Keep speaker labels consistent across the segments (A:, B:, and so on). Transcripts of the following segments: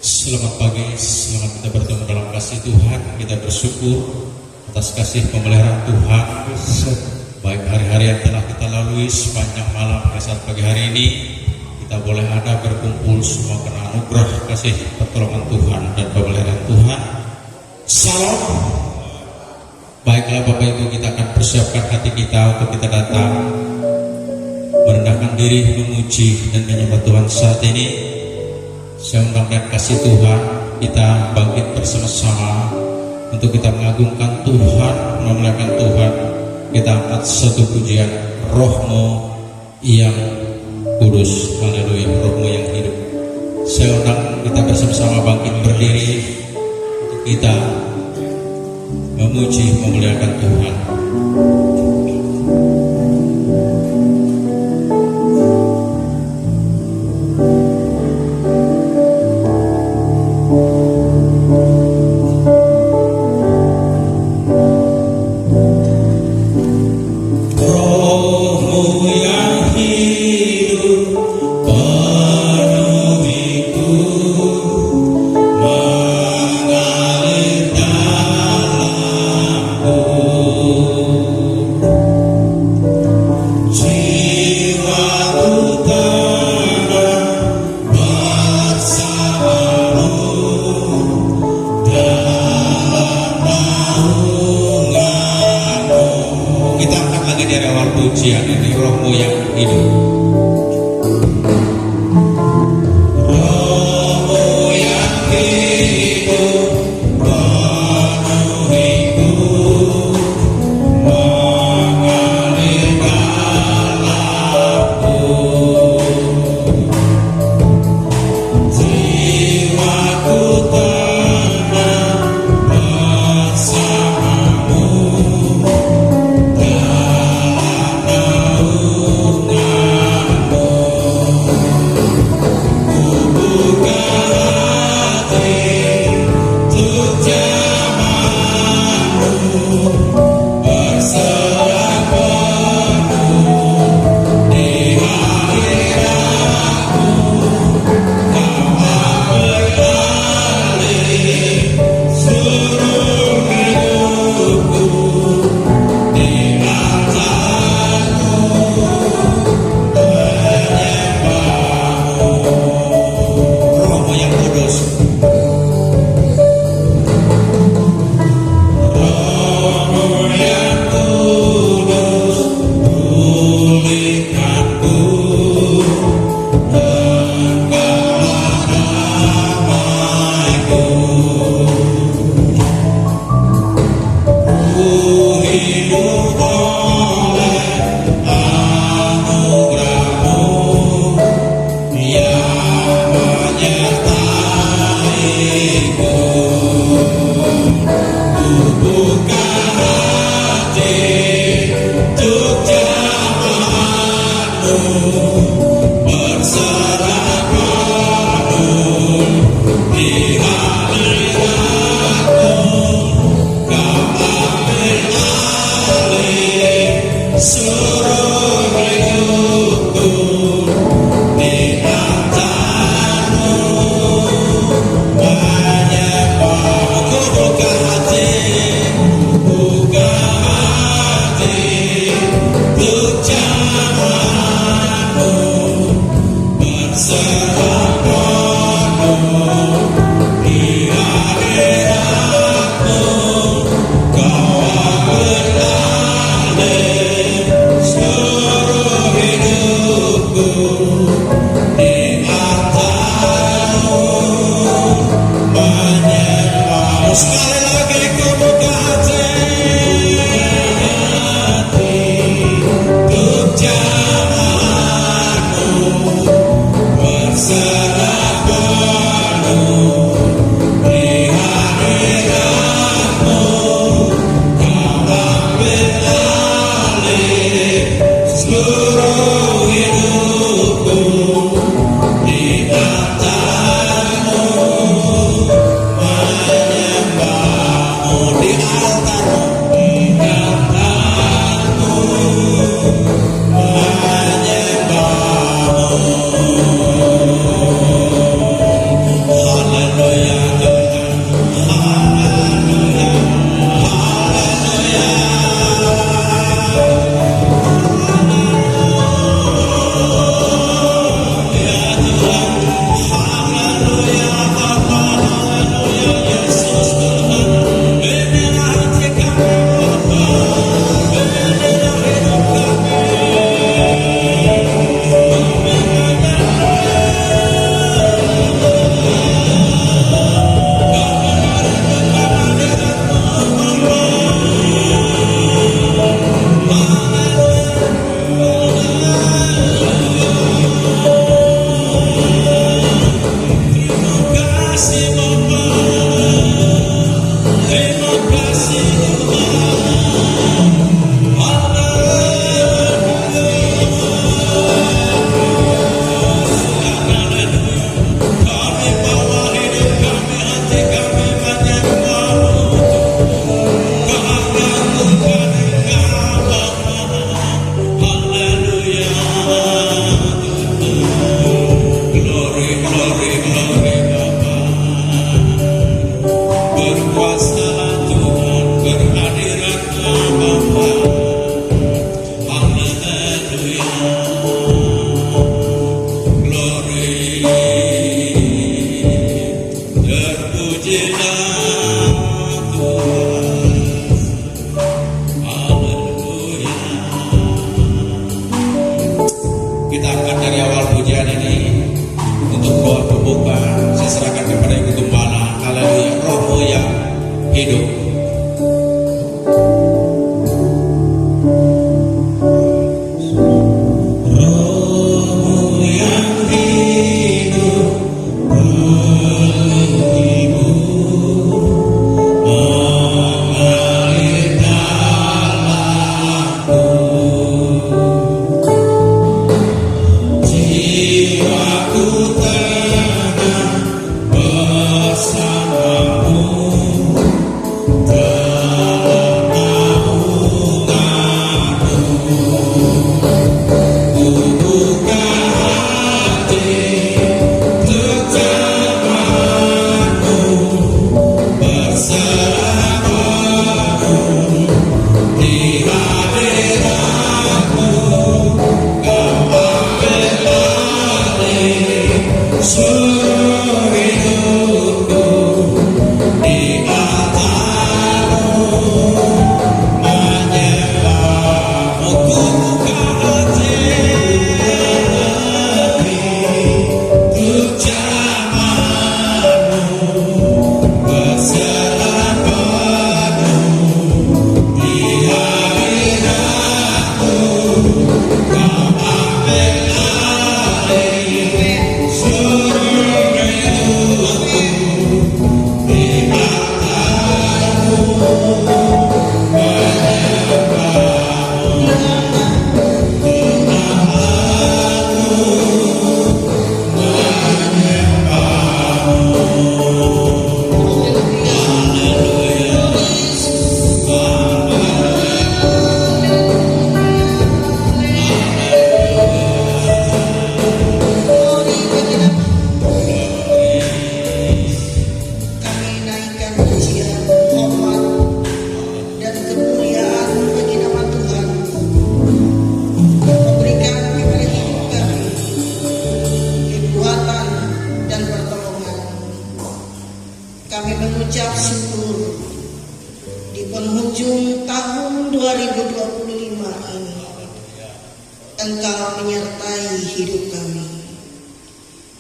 A: Selamat pagi, selamat kita bertemu dalam kasih Tuhan. Kita bersyukur atas kasih pemeliharaan Tuhan. Baik hari-hari yang telah kita lalui sepanjang malam pada saat pagi hari ini, kita boleh ada berkumpul semua karena anugerah kasih pertolongan Tuhan dan pemeliharaan Tuhan. Salam. Baiklah Bapak Ibu, kita akan persiapkan hati kita untuk kita datang merendahkan diri, memuji dan menyembah Tuhan saat ini. Saya undang dan kasih Tuhan, kita bangkit bersama-sama untuk kita mengagungkan Tuhan, memuliakan Tuhan. Kita angkat satu pujian, Roh-Mu yang kudus, haleluya, Roh-Mu yang hidup. Saya undang kita bersama-sama bangkit berdiri untuk kita memuji, memuliakan Tuhan. Pujian ini, Roh-Mu yang hidup.
B: Sir. Engkau menyertai hidup kami.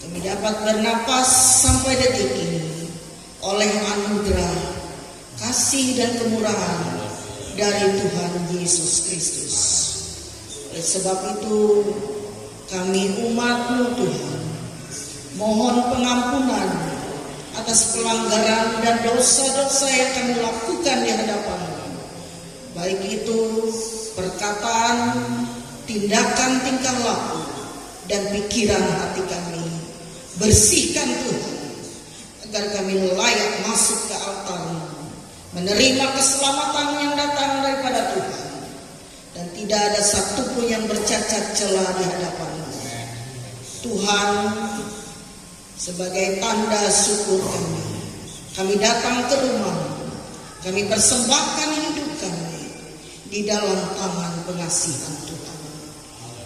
B: Kami dapat bernapas sampai detik ini oleh anugerah, kasih dan kemurahan dari Tuhan Yesus Kristus. Oleh sebab itu kami umat-Mu Tuhan, mohon pengampunan atas pelanggaran dan dosa-dosa yang kami lakukan di hadapan-Mu, baik itu perkataan, tindakan, tingkah laku, dan pikiran hati kami. Bersihkan Tuhan, agar kami layak masuk ke altar-Mu, menerima keselamatan yang datang daripada Tuhan, dan tidak ada satupun yang bercacat celah di hadapan-Mu. Tuhan, sebagai tanda syukur kami datang ke rumah-Mu. Kami persembahkan hidup kami di dalam tangan pengasihan Tuhan.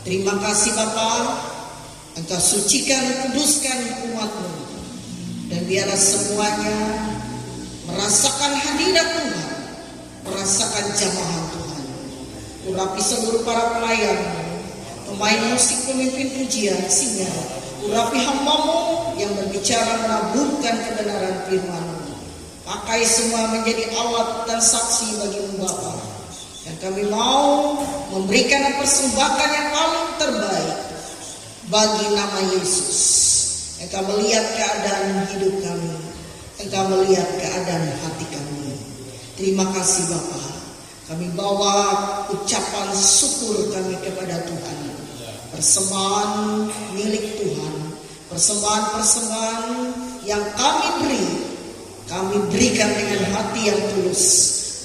B: Terima kasih Bapa, Engkau sucikan, kuduskan umat-Mu, dan biarlah semuanya merasakan hadirat Tuhan, merasakan jamahan Tuhan. Urapi seluruh para pelayan, pemain musik, pemimpin pujian, singa. Urapi hamba-Mu yang berbicara menaburkan kebenaran firman-Mu. Pakai semua menjadi alat dan saksi bagi-Mu Bapa. Dan kami mau memberikan persembahan yang paling terbaik bagi nama Yesus. Engkau melihat keadaan hidup kami, Engkau melihat keadaan hati kami. Terima kasih Bapa. Kami bawa ucapan syukur kami kepada Tuhan. Persembahan milik Tuhan, persembahan-persembahan yang kami beri, kami berikan dengan hati yang tulus,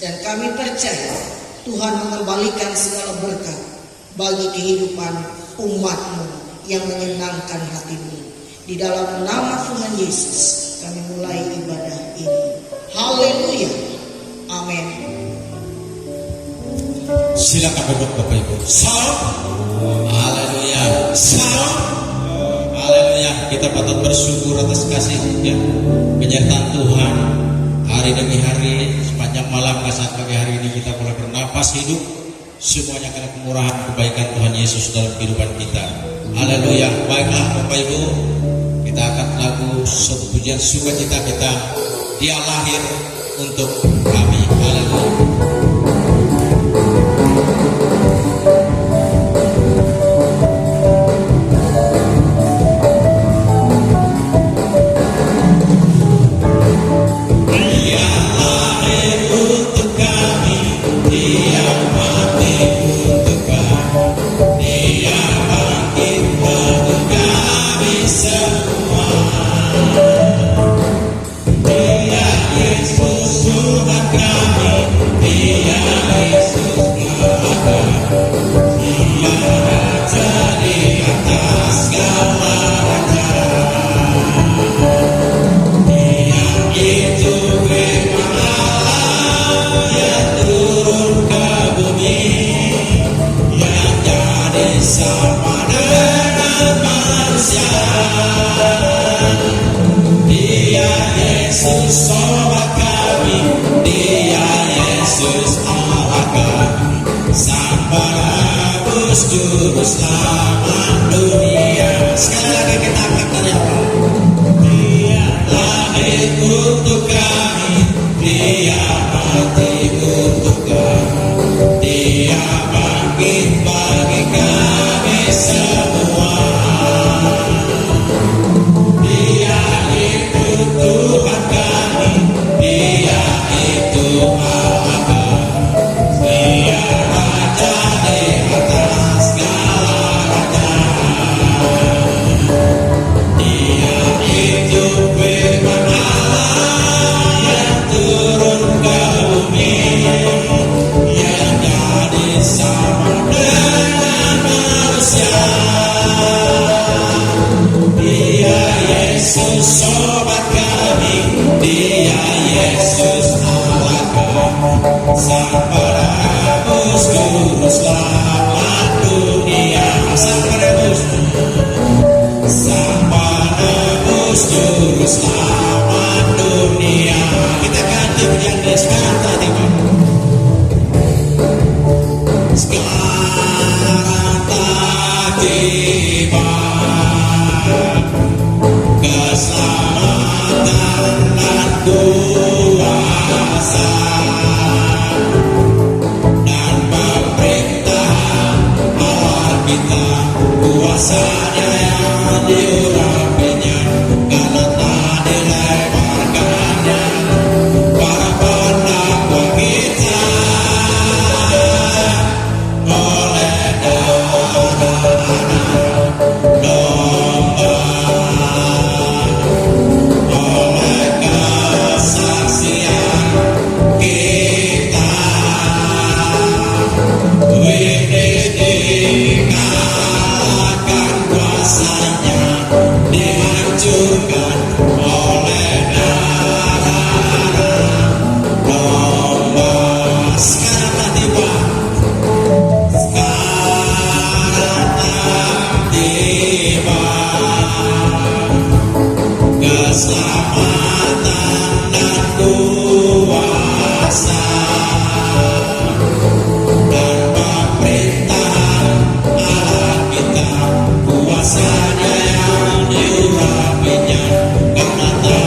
B: dan kami percaya Tuhan mengembalikan segala berkat bagi kehidupan umat-Mu yang menyenangkan hati-Mu. Di dalam nama Tuhan Yesus kami mulai ibadah ini. Haleluya. Amin.
A: Silakan duduk Bapak Ibu. Salam. Haleluya. Salam. Haleluya. Kita patut bersyukur atas kasih ya, penyertaan Tuhan hari demi hari, sepanjang malam saat pagi hari ini kita mulai bernapas hidup. Semuanya karena kemurahan kebaikan Tuhan Yesus dalam kehidupan kita. Haleluya. Baiklah Bapak Ibu, kita akan lagu suatu pujian sukacita kita. Dia lahir untuk kami. Haleluya. Juru selamat dunia. Sekali lagi kita angkat teriakan. Dia lahir untuk kami, Dia mati untuk kami, Dia bangkit bagi kami semua. Dia itu Tuhan kami, Dia itu Allah kami, Dia Raja di atas segala raja. Dia itu firman Allah yang turun ke bumi, yang jadi sama dengan manusia. Dia Yesus sobat kami, Dia Yesus Allah kami, Sang Penebus Juru Selamat dunia. Sang Penebus, Sang Penebus Juru Selamat dunia. Kita ganti pujian dari sekarang tadi Pak. Sekarang tak tiba keselamatan dan kuasa dan pemerintahan Allah kita, kuasanya yang diurapinya, karena tak dilebarkannya para pendakwa kita oleh darah domba, oleh kesaksian kita. Ini dikalahkan kuasanya, dihancurkan oleh darah domba. Sekarang tak tiba, sekarang tak tiba keselamatan dan kuasa dan pemerintahan Allah kita, kuasanya yang diurapinya, karena tak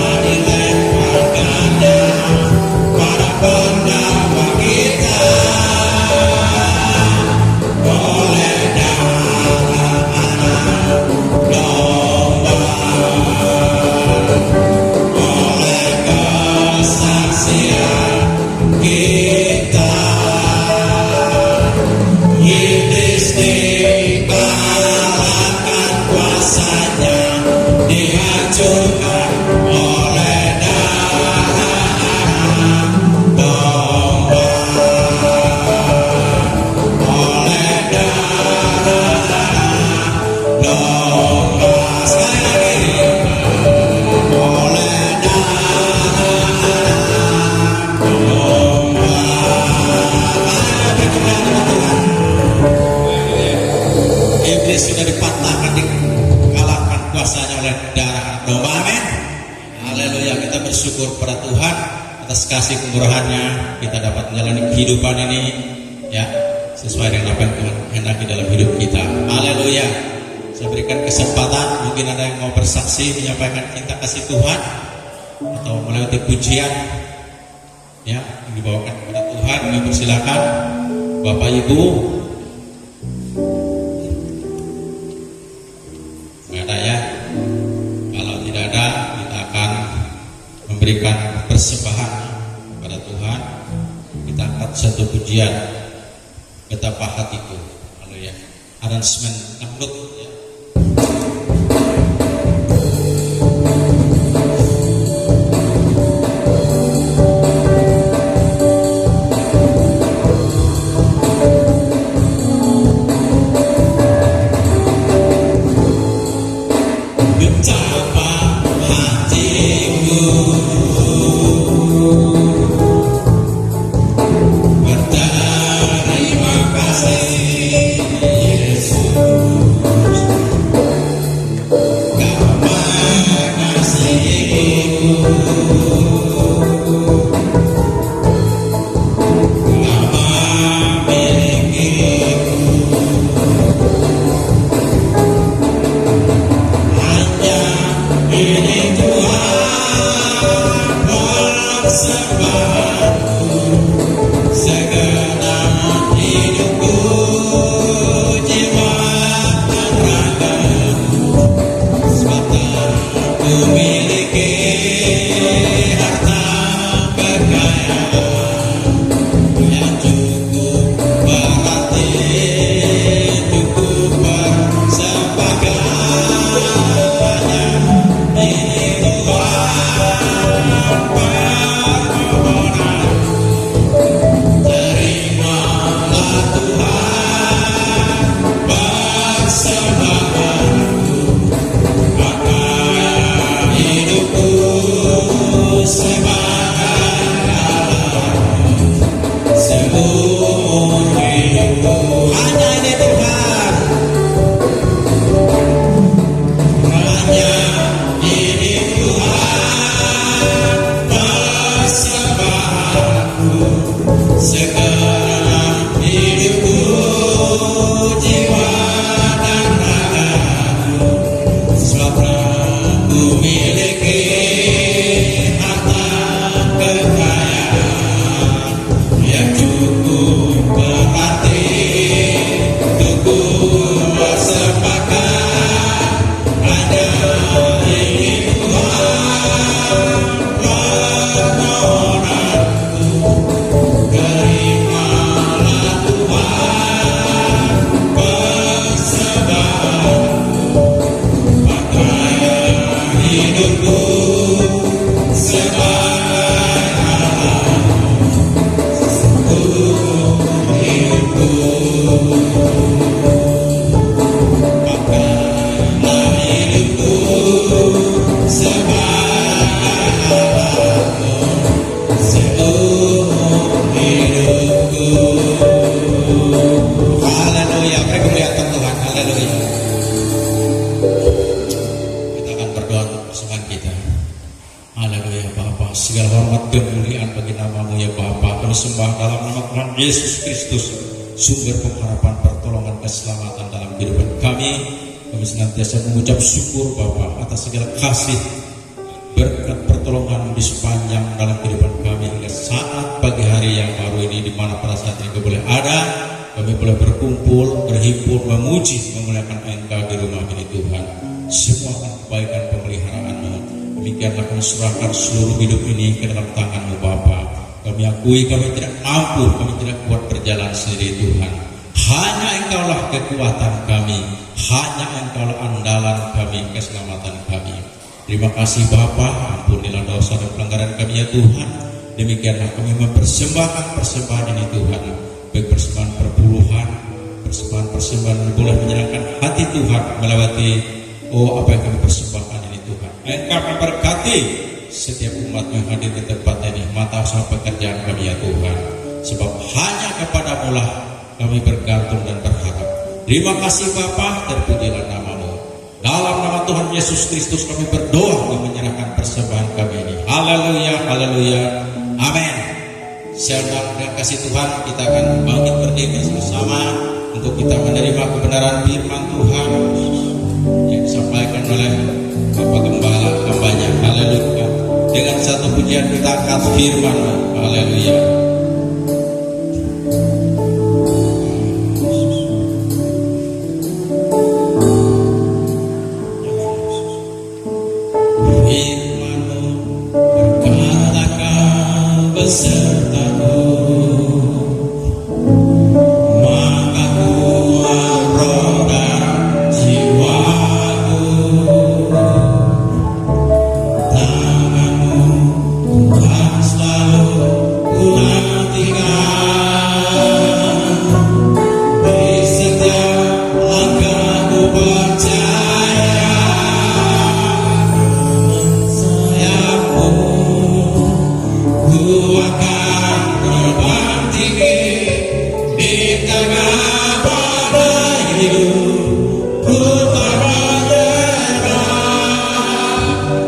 A: dihancurkan oleh darah domba, oleh darah domba. Sekali lagi, oleh darah domba. Iblis sudah dipatahkan, dikalahkan kuasanya oleh darah domba. Amin. Haleluya. Kita bersyukur pada Tuhan atas kasih kemurahannya. Kita dapat menjalani kehidupan ini ya sesuai dengan apa yang Tuhan hendaki dalam hidup kita. Haleluya. Saya berikan kesempatan, mungkin ada yang mau bersaksi menyampaikan cinta kasih Tuhan atau melewati pujian ya yang dibawakan kepada Tuhan. Kami persilakan Bapak Ibu. Nggak ada ya? Kalau tidak ada, kita akan memberikan persembahan kepada Tuhan. Kita angkat satu pujian, betapa hatiku. Haleluya. Aransemen dangdut ya. Betapa hatiku berterima kasih Yesus, Kau mengasihiku, Kau memilikiku. Hanya ini Tuhan persembahanku, segenap hidupku, jiwa dan ragaku. Sebab ku miliki harta kekayaan yang cukup berarti, cukup bersebagai. Ini Tuhan permohonan, terimalah Tuhan persembahanku, pakaian hidupku sebagai alat seumur hidupku. Hanya ini Tuhan, hanya ini Tuhan persembahanku, segenap hidupku, jiwa dan ragaku. Sebab ku miliki harta kekayaan yang cukup berarti untukku bersepakat. Hanya ini Tuhan permohonanku, terimalah Tuhan persembahanku, pakaian hidupku sebagai alat seumur hidupku. Pakaian hidupku sebagai alat seumur hidupku. Haleluya. Beri kemuliaan Tuhan. Haleluya. Kita akan berdoa untuk pasangan kita. Haleluya Bapa. Segala hormat kemuliaan bagi nama-Mu ya Bapa. Kami sembah dalam nama Tuhan Yesus Kristus, sumber pengharapan, pertolongan, keselamatan dalam kehidupan kami. Kami senantiasa mengucap syukur Bapa atas segala kasih, berkat, pertolongan di sepanjang dalam kehidupan kami hingga saat pagi hari yang baru ini, di mana pada saat ini boleh ada, kami boleh berkumpul, berhimpun, memuji, memuliakan Engkau di rumah ini Tuhan. Semua kebaikan pemeliharaan-Mu, demikianlah kami serahkan seluruh hidup ini ke dalam tangan-Mu Bapa. Kami akui kami tidak mampu, kami tidak kuat berjalan sendiri Tuhan. Hanya Engkaulah kekuatan kami, hanya Engkaulah andalan kami, keselamatan kami. Terima kasih Bapa, ampunilah dosa dan pelanggaran kami ya Tuhan. Demikianlah kami mempersembahkan persembahan ini Tuhan, baik persembahan perpuluhan, persembahan yang boleh menyenangkan hati Tuhan melewati apa yang kami persembahkan ini Tuhan. Engkau memberkati setiap umat yang hadir di tempat ini, mata usaha pekerjaan kami ya Tuhan, sebab hanya kepadamu lah kami bergantung dan berharap. Terima kasih Bapa, terpujilah nama-Mu. Dalam nama Tuhan Yesus Kristus kami berdoa dan menyerahkan persembahan kami ini. Haleluya, haleluya, amin. Siapa dengan kasih Tuhan, kita akan bangkit berdiri bersama untuk kita menerima kebenaran firman Tuhan yang disampaikan oleh Bapak Gembala hambanya. Haleluya. Dengan satu pujian kita angkat firman. Haleluya. Firman-Mu berkatakan besertaku, maka kuat roh dan jiwaku. Tangan-Mu Tuhan selalu kunantikan, di setiap langkahku percaya. Ku akan terbang tinggi di tengah badai hidup. Ku tak menyerah,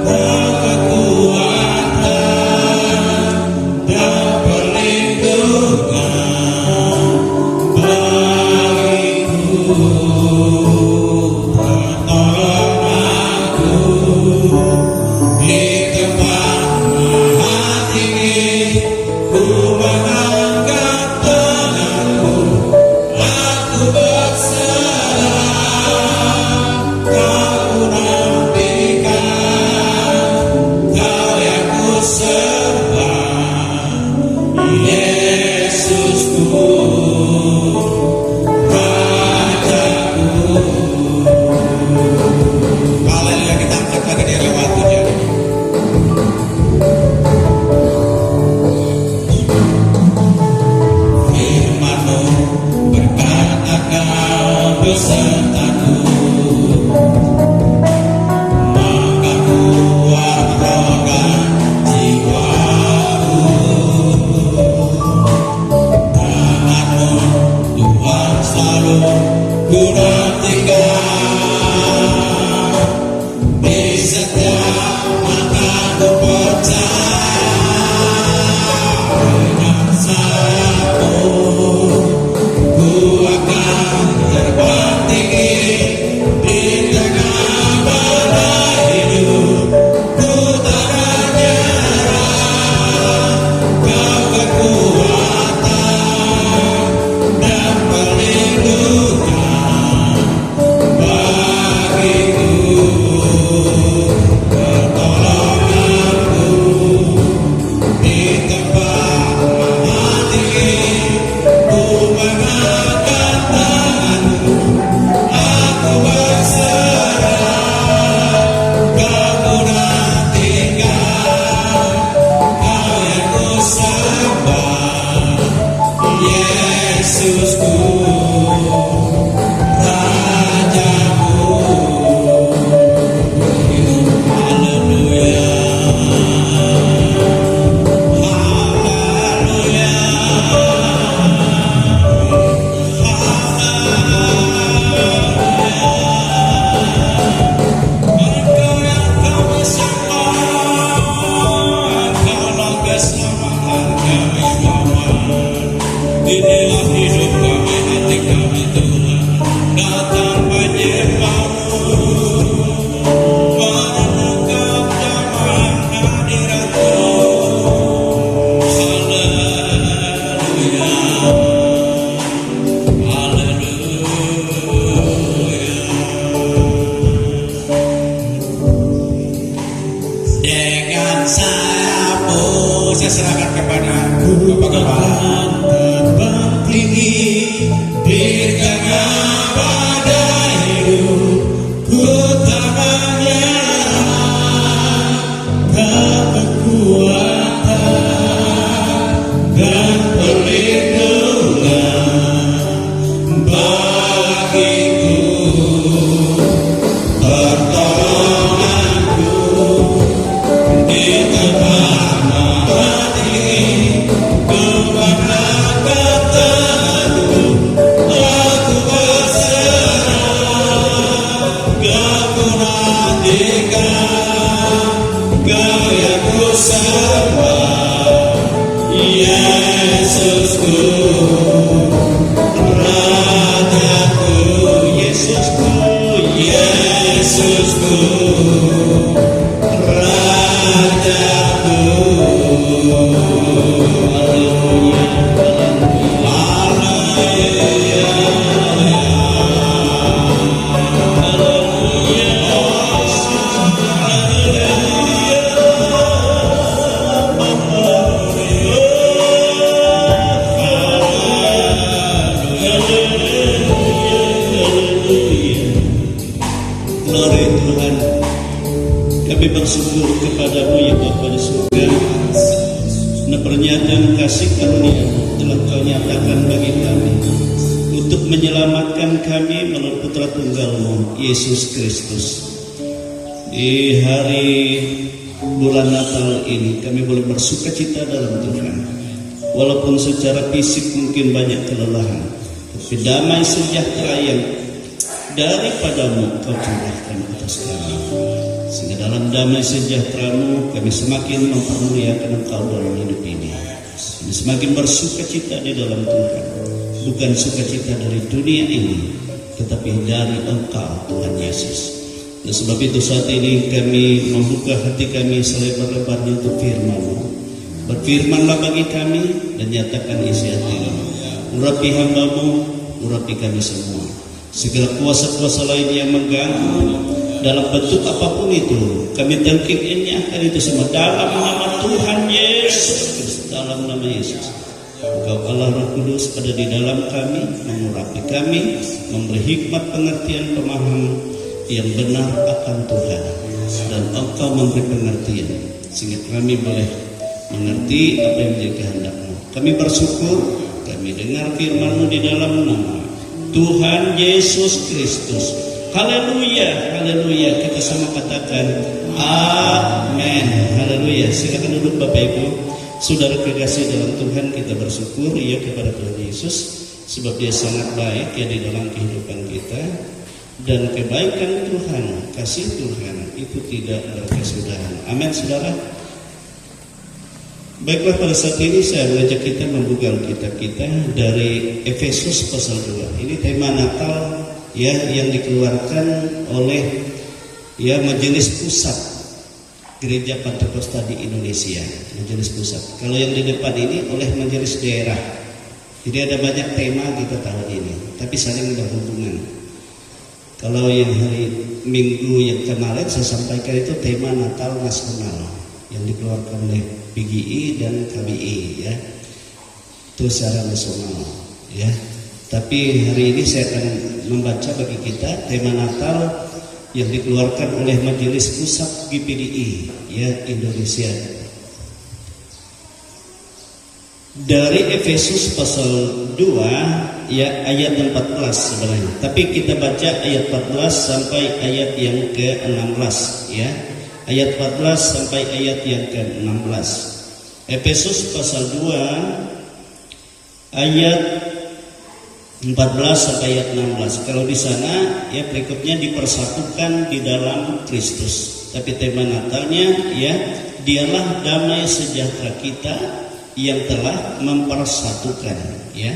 A: tak kekuatan dan perlindungan bagiku. Pertolong aku di tempat ku mengangkat tanganku, aku berserah. Kau nampikkan, Kau yang ku sembah, Yesusku, Rajaku. Haleluya, kita angkat lagi di lewatnya. Besertaku, maka kuat roh dan jiwaku. Tangan-Mu Tuhan selalu ku nantikan, di setiap langkahku percaya. Dengan sayap-Mu ku akan terbang tinggi di tengah badai hidup. Ku tak menyerah, Kau kekuatan dan perlindungan bagiku. Pertolong aku di tempat maha tinggi. Ku mengangkat tanganku, aku berserah. Kau ku nantikan, Kau yang ku sembah, Yesusku, Rajaku. Haleluya, haleluya. Engkau yang kami sembah, Engkaulah keselamatan kami Tuhan. Inilah hidup kami, hati kami Tuhan, datang menyembah-Mu, merenungkan zaman hadirat-Mu. Haleluya, haleluya. Dengan sayap-Mu saya serahkan kepada Bapak Gembala. Terbang tinggi di tengah badai hidup, ku tak menyerah. serba Yesusku, Rajaku, Yesusku, Yesusku, Rajaku. Haleluya, haleluya, glory Tuhan. Kami bersyukur kepadamu ya Bapa di surga. Nah, pernyataan kasih karunia telah Kau nyatakan bagi kami untuk menyelamatkan kami melalui Putra Tunggal-Mu Yesus Kristus. Di hari bulan Natal ini kami boleh bersukacita dalam Tuhan. Walaupun secara fisik mungkin banyak kelelahan, tapi damai sejahtera yang daripadamu Kau curahkan atas kami. Sehingga dalam damai sejahtera-Mu kami semakin mempermuliakan Engkau dalam hidup ini. Kami semakin bersukacita di dalam Tuhan. Bukan sukacita dari dunia ini, tetapi dari Engkau Tuhan Yesus. Dan sebab itu saat ini kami membuka hati kami selebar-lebarnya untuk firman-Mu. Berfirmanlah bagi kami dan nyatakan isi hati-Mu. Urapi hamba-Mu, urapi kami semua. Segala kuasa-kuasa lain yang mengganggu dalam bentuk apapun itu, kami tangkap itu semua dalam nama Tuhan Yesus. Dalam nama Yesus, Engkau Allah Roh Kudus ada di dalam kami, mengurapi kami, memberi hikmat pengertian pemahaman yang benar akan Tuhan, dan Engkau memberi pengertian sehingga kami boleh mengerti apa yang menjadi kehendak-Mu. Kami bersyukur kami dengar firman-Mu di dalam nama Tuhan Yesus Kristus. Haleluya, haleluya. Kita sama katakan amin. Haleluya. Silakan duduk Bapak Ibu. Saudara kekasih dalam Tuhan, kita bersyukur ya kepada Tuhan Yesus sebab Dia sangat baik ya di dalam kehidupan kita, dan kebaikan Tuhan, kasih Tuhan itu tidak berkesudahan. Amin, saudara. Baiklah, pada saat ini saya mengajak kita membuka Alkitab kita dari Efesus pasal 2. Ini tema Natal ya yang dikeluarkan oleh ya Majelis Pusat Gereja Pentakosta di Indonesia, Majelis Pusat. Kalau yang di depan ini oleh Majelis Daerah. Jadi ada banyak tema kita tahun ini, tapi saling berhubungan. Kalau yang hari Minggu yang kemarin saya sampaikan itu tema Natal Nasional yang dikeluarkan oleh PGI dan KBI ya. Itu secara nasional ya. Tapi hari ini saya akan membaca bagi kita tema Natal yang dikeluarkan oleh Majelis Pusat GPDI ya Indonesia. Dari Efesus pasal 2 ya ayat 14 sebenarnya. Tapi kita baca ayat 14 sampai ayat yang ke-16 ya. Ayat 14 sampai ayat yang ke-16. Efesus pasal 2 ayat 14 sampai ayat 16. Kalau di sana ya berikutnya dipersatukan di dalam Kristus. Tapi tema Natalnya ya Dialah damai sejahtera kita yang telah mempersatukan ya.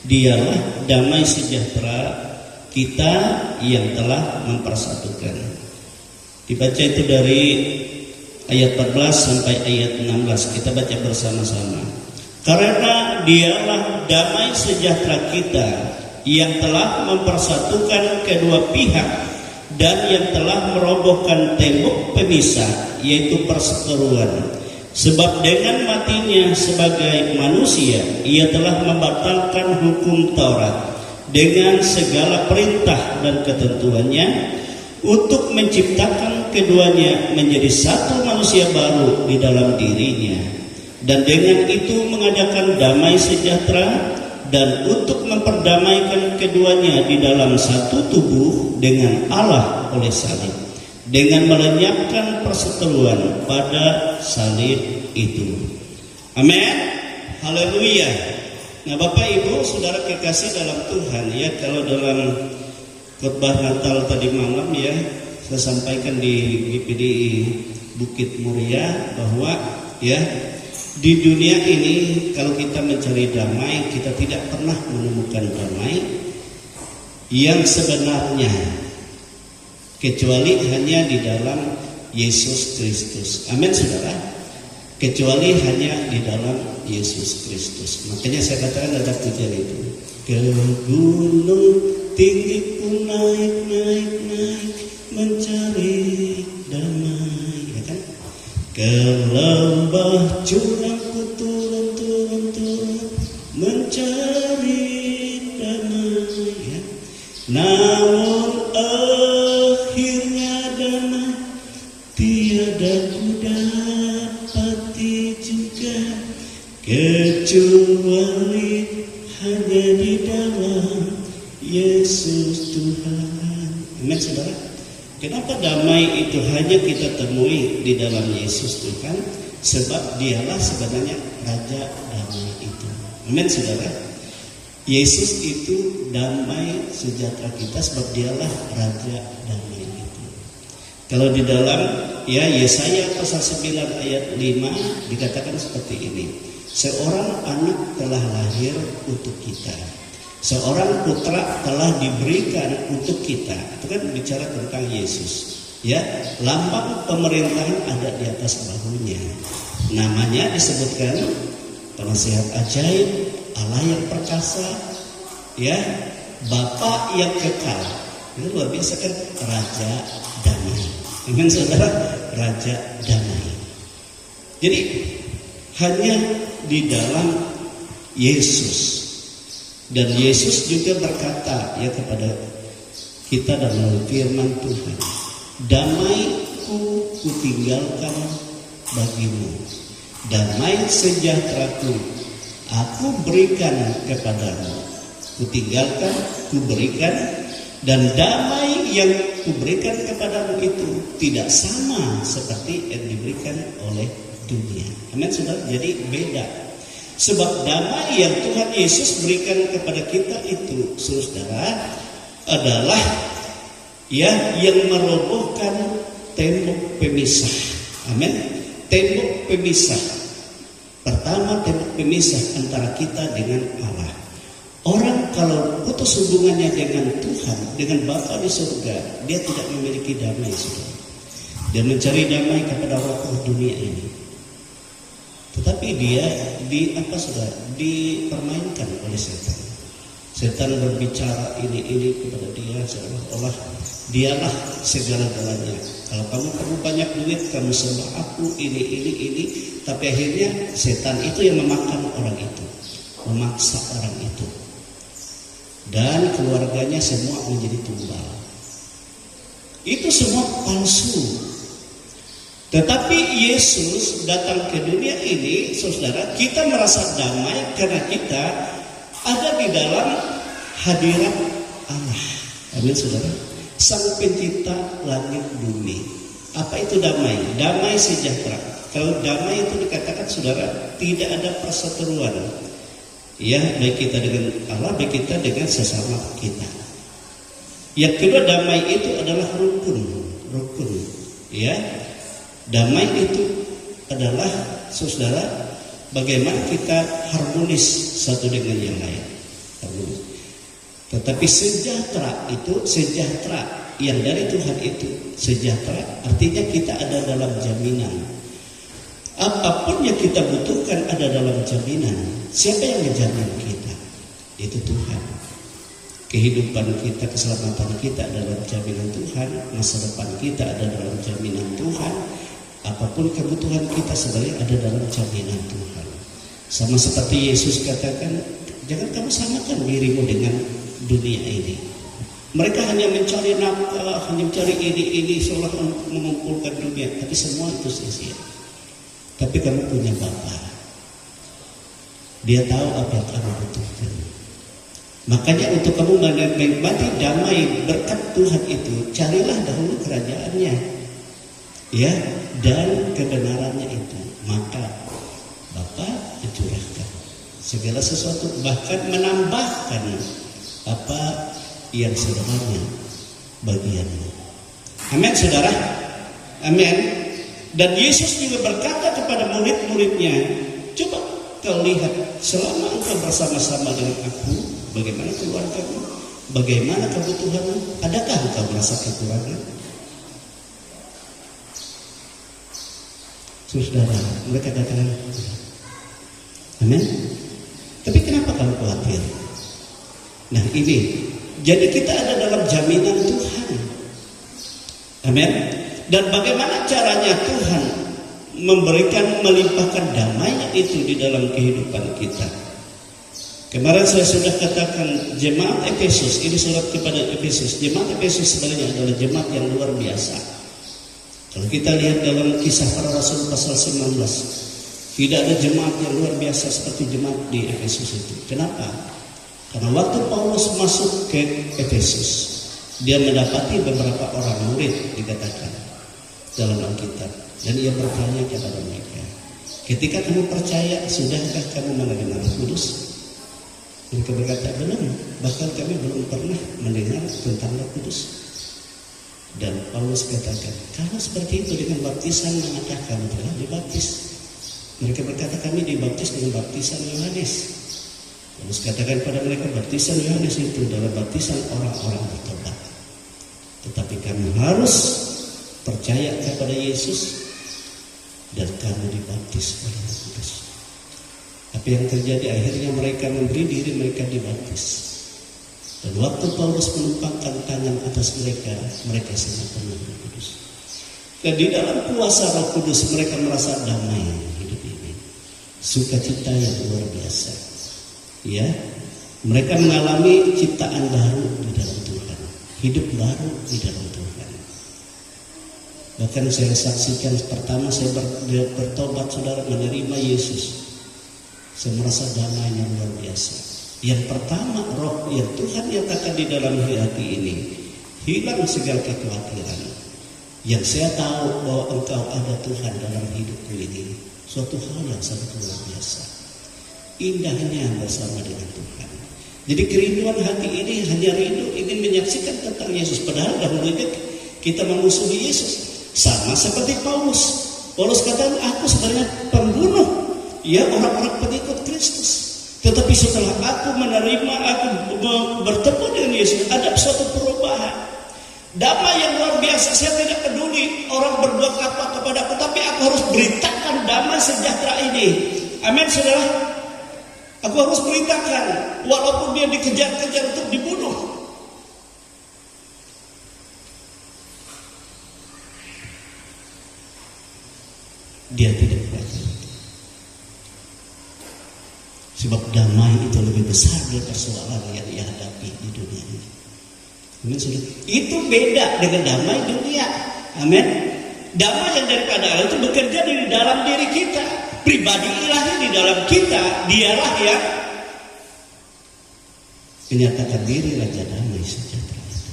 A: Dialah damai sejahtera kita yang telah mempersatukan. Dibaca itu dari ayat 14 sampai ayat 16. Kita baca bersama-sama. Karena Dialah damai sejahtera kita yang telah mempersatukan kedua pihak dan yang telah merobohkan tembok pemisah, yaitu perseteruan. Sebab dengan matinya sebagai manusia, Ia telah membatalkan hukum Taurat dengan segala perintah dan ketentuannya, untuk menciptakan keduanya menjadi satu manusia baru di dalam dirinya. Dan dengan itu mengadakan damai sejahtera, dan untuk memperdamaikan keduanya di dalam satu tubuh dengan Allah oleh salib, dengan melenyapkan perseteruan pada salib itu. Amin. Haleluya. Nah, Bapak Ibu Saudara kekasih dalam Tuhan ya, kalau dalam khotbah Natal tadi malam ya saya sampaikan di GPDI
C: Bukit Muria bahwa ya di dunia ini kalau kita mencari damai, kita tidak pernah menemukan damai yang sebenarnya kecuali hanya di dalam Yesus Kristus. Amin saudara. Kecuali hanya di dalam Yesus Kristus. Makanya saya katakan ada pujian itu. Ke gunung tinggi pun naik mencari damai, ya kan? Ke lembah jurang ku turun mencari damai, ya. Namun akhirnya damai tiada ku dapati juga, kecuali hanya di dalam Yesus Tuhan. Amin saudara. Kenapa damai itu hanya kita temui di dalam Yesus Tuhan? Sebab dialah sebenarnya Raja damai itu. Amin saudara. Yesus itu damai sejahtera kita sebab dialah Raja damai itu. Kalau di dalam Yesaya pasal 9 ayat 5 dikatakan seperti ini. Seorang anak telah lahir untuk kita, seorang putra telah diberikan untuk kita. Itu kan bicara tentang Yesus. Ya, lambang pemerintahan ada di atas bahunya. Namanya disebutkan Penasihat Ajaib, Allah yang perkasa, ya, Bapa yang kekal. Itu luar biasa kan, Raja damai. Amin saudara, Raja damai. Jadi hanya di dalam Yesus. Dan Yesus juga berkata ya kepada kita dalam firman Tuhan, damai-Ku kutinggalkan bagimu, damai sejahtera-Ku Aku berikan kepadamu. Kutinggalkan, kuberikan, dan damai yang kuberikan kepadamu itu tidak sama seperti yang diberikan oleh dunia. Amin saudara. Jadi beda. Sebab damai yang Tuhan Yesus berikan kepada kita itu, saudara, adalah yang merobohkan tembok pemisah. Amin. Tembok pemisah. Pertama, tembok pemisah antara kita dengan Allah. Orang kalau putus hubungannya dengan Tuhan, dengan Bapa di surga, dia tidak memiliki damai, saudara. Dia mencari damai kepada roh dunia ini. Tetapi dia dipermainkan oleh setan. Setan berbicara ini kepada dia seolah-olah dialah segala-galanya. Kalau kamu banyak duit, kamu sembah aku ini. Tapi akhirnya setan itu yang memakan orang itu, memaksa orang itu, dan keluarganya semua menjadi tumbal. Itu semua palsu. Tetapi Yesus datang ke dunia ini, saudara, kita merasa damai karena kita ada di dalam hadirat Allah. Amin, saudara. Sang pencipta langit bumi. Apa itu damai? Damai sejahtera. Kalau damai itu dikatakan, saudara, tidak ada perseteruan. Ya, baik kita dengan Allah, baik kita dengan sesama kita. Yang kedua, damai itu adalah rukun. Ya. Damai itu adalah, saudara, bagaimana kita harmonis satu dengan yang lain. Harmonis. Tetapi sejahtera itu, sejahtera yang dari Tuhan itu, sejahtera artinya kita ada dalam jaminan. Apapun yang kita butuhkan ada dalam jaminan. Siapa yang menjamin kita? Itu Tuhan. Kehidupan kita, keselamatan kita ada dalam jaminan Tuhan. Masa depan kita ada dalam jaminan Tuhan. Apapun kebutuhan kita sebenarnya ada dalam jaminan Tuhan. Sama seperti Yesus katakan, jangan kamu samakan dirimu dengan dunia ini. Mereka hanya mencari nafkah, hanya mencari ini seolah mengumpulkan dunia, tapi semua itu sia-sia. Tapi kamu punya Bapa. Dia tahu apa yang kamu butuhkan. Makanya untuk kamu menikmati damai berkat Tuhan itu, carilah dahulu kerajaannya, ya, dan kebenarannya itu. Maka Bapa mencurahkan segala sesuatu, bahkan menambahkan apa yang sebenarnya bagianmu. Amin, saudara. Amin. Dan Yesus juga berkata kepada murid-muridnya, coba kau lihat, selama engkau bersama-sama dengan aku, bagaimana keluargamu, bagaimana kebutuhanmu, adakah engkau merasa kekurangan? Saudara, mereka katakan, amin. Tapi kenapa kamu khawatir? Nah ini, jadi kita ada dalam jaminan Tuhan. Amin. Dan bagaimana caranya Tuhan memberikan, melimpahkan damai itu di dalam kehidupan kita. Kemarin saya sudah katakan jemaat Efesus, ini surat kepada Efesus. Jemaat Efesus sebenarnya adalah jemaat yang luar biasa. Kalau kita lihat dalam Kisah Para Rasul pasal 19, tidak ada jemaat yang luar biasa seperti jemaat di Efesus itu. Kenapa? Karena waktu Paulus masuk ke Efesus, dia mendapati beberapa orang murid, dikatakan dalam Alkitab, dan ia bertanya kepada mereka, ketika kamu percaya, sudahkah kamu menerima Roh Kudus? Mereka berkata, belum, bahkan kami belum pernah mendengar tentang Roh Kudus. Dan Paulus katakan, kalau seperti itu dengan baptisan, manakah kamu telah dibaptis? Mereka berkata, kami dibaptis dengan baptisan Yohanes. Paulus katakan pada mereka, baptisan Yohanes itu adalah baptisan orang-orang bertobat. Tetapi kamu harus percaya kepada Yesus dan kamu dibaptis oleh Roh Kudus. Tapi yang terjadi akhirnya mereka memberi diri mereka dibaptis. Dan waktu Paulus menumpangkan tangan atas mereka, mereka semua penuh Roh Kudus. Dan di dalam kuasa Roh Kudus mereka merasa damai hidup ini, sukacita yang luar biasa. Ya, mereka mengalami ciptaan baru di dalam Tuhan, hidup baru di dalam Tuhan. Bahkan saya saksikan pertama saya bertobat, saudara, menerima Yesus, saya merasa damai yang luar biasa. Yang pertama, roh yang Tuhan nyatakan di dalam hati ini, hilang segala kekhawatiran. Yang saya tahu bahwa engkau ada Tuhan dalam hidupku ini, suatu hal yang sangat luar biasa. Indahnya bersama dengan Tuhan. Jadi kerinduan hati ini hanya rindu ingin menyaksikan tentang Yesus. Padahal dahulunya kita memusuhi Yesus. Sama seperti Paulus. Paulus katakan, aku sebenarnya pembunuh, ya, orang-orang pengikut Kristus. Tetapi setelah aku menerima, aku bertemu dengan Yesus, ada suatu perubahan. Damai yang luar biasa. Saya tidak peduli orang berbuat apa kepada aku, tapi aku harus beritakan damai sejahtera ini. Amin, saudara. Aku harus beritakan, walaupun dia dikejar-kejar untuk dibunuh. Dia tidak belajar. Sebab damai itu lebih besar dari persoalan yang ia hadapi di dunia ini. Amin, saudara. Itu beda dengan damai dunia. Amin. Damai yang daripada Allah itu bekerja di dalam diri kita. Pribadi ilahi di dalam kita. Dialah yang menyatakan diri Raja Damai Sejahtera itu.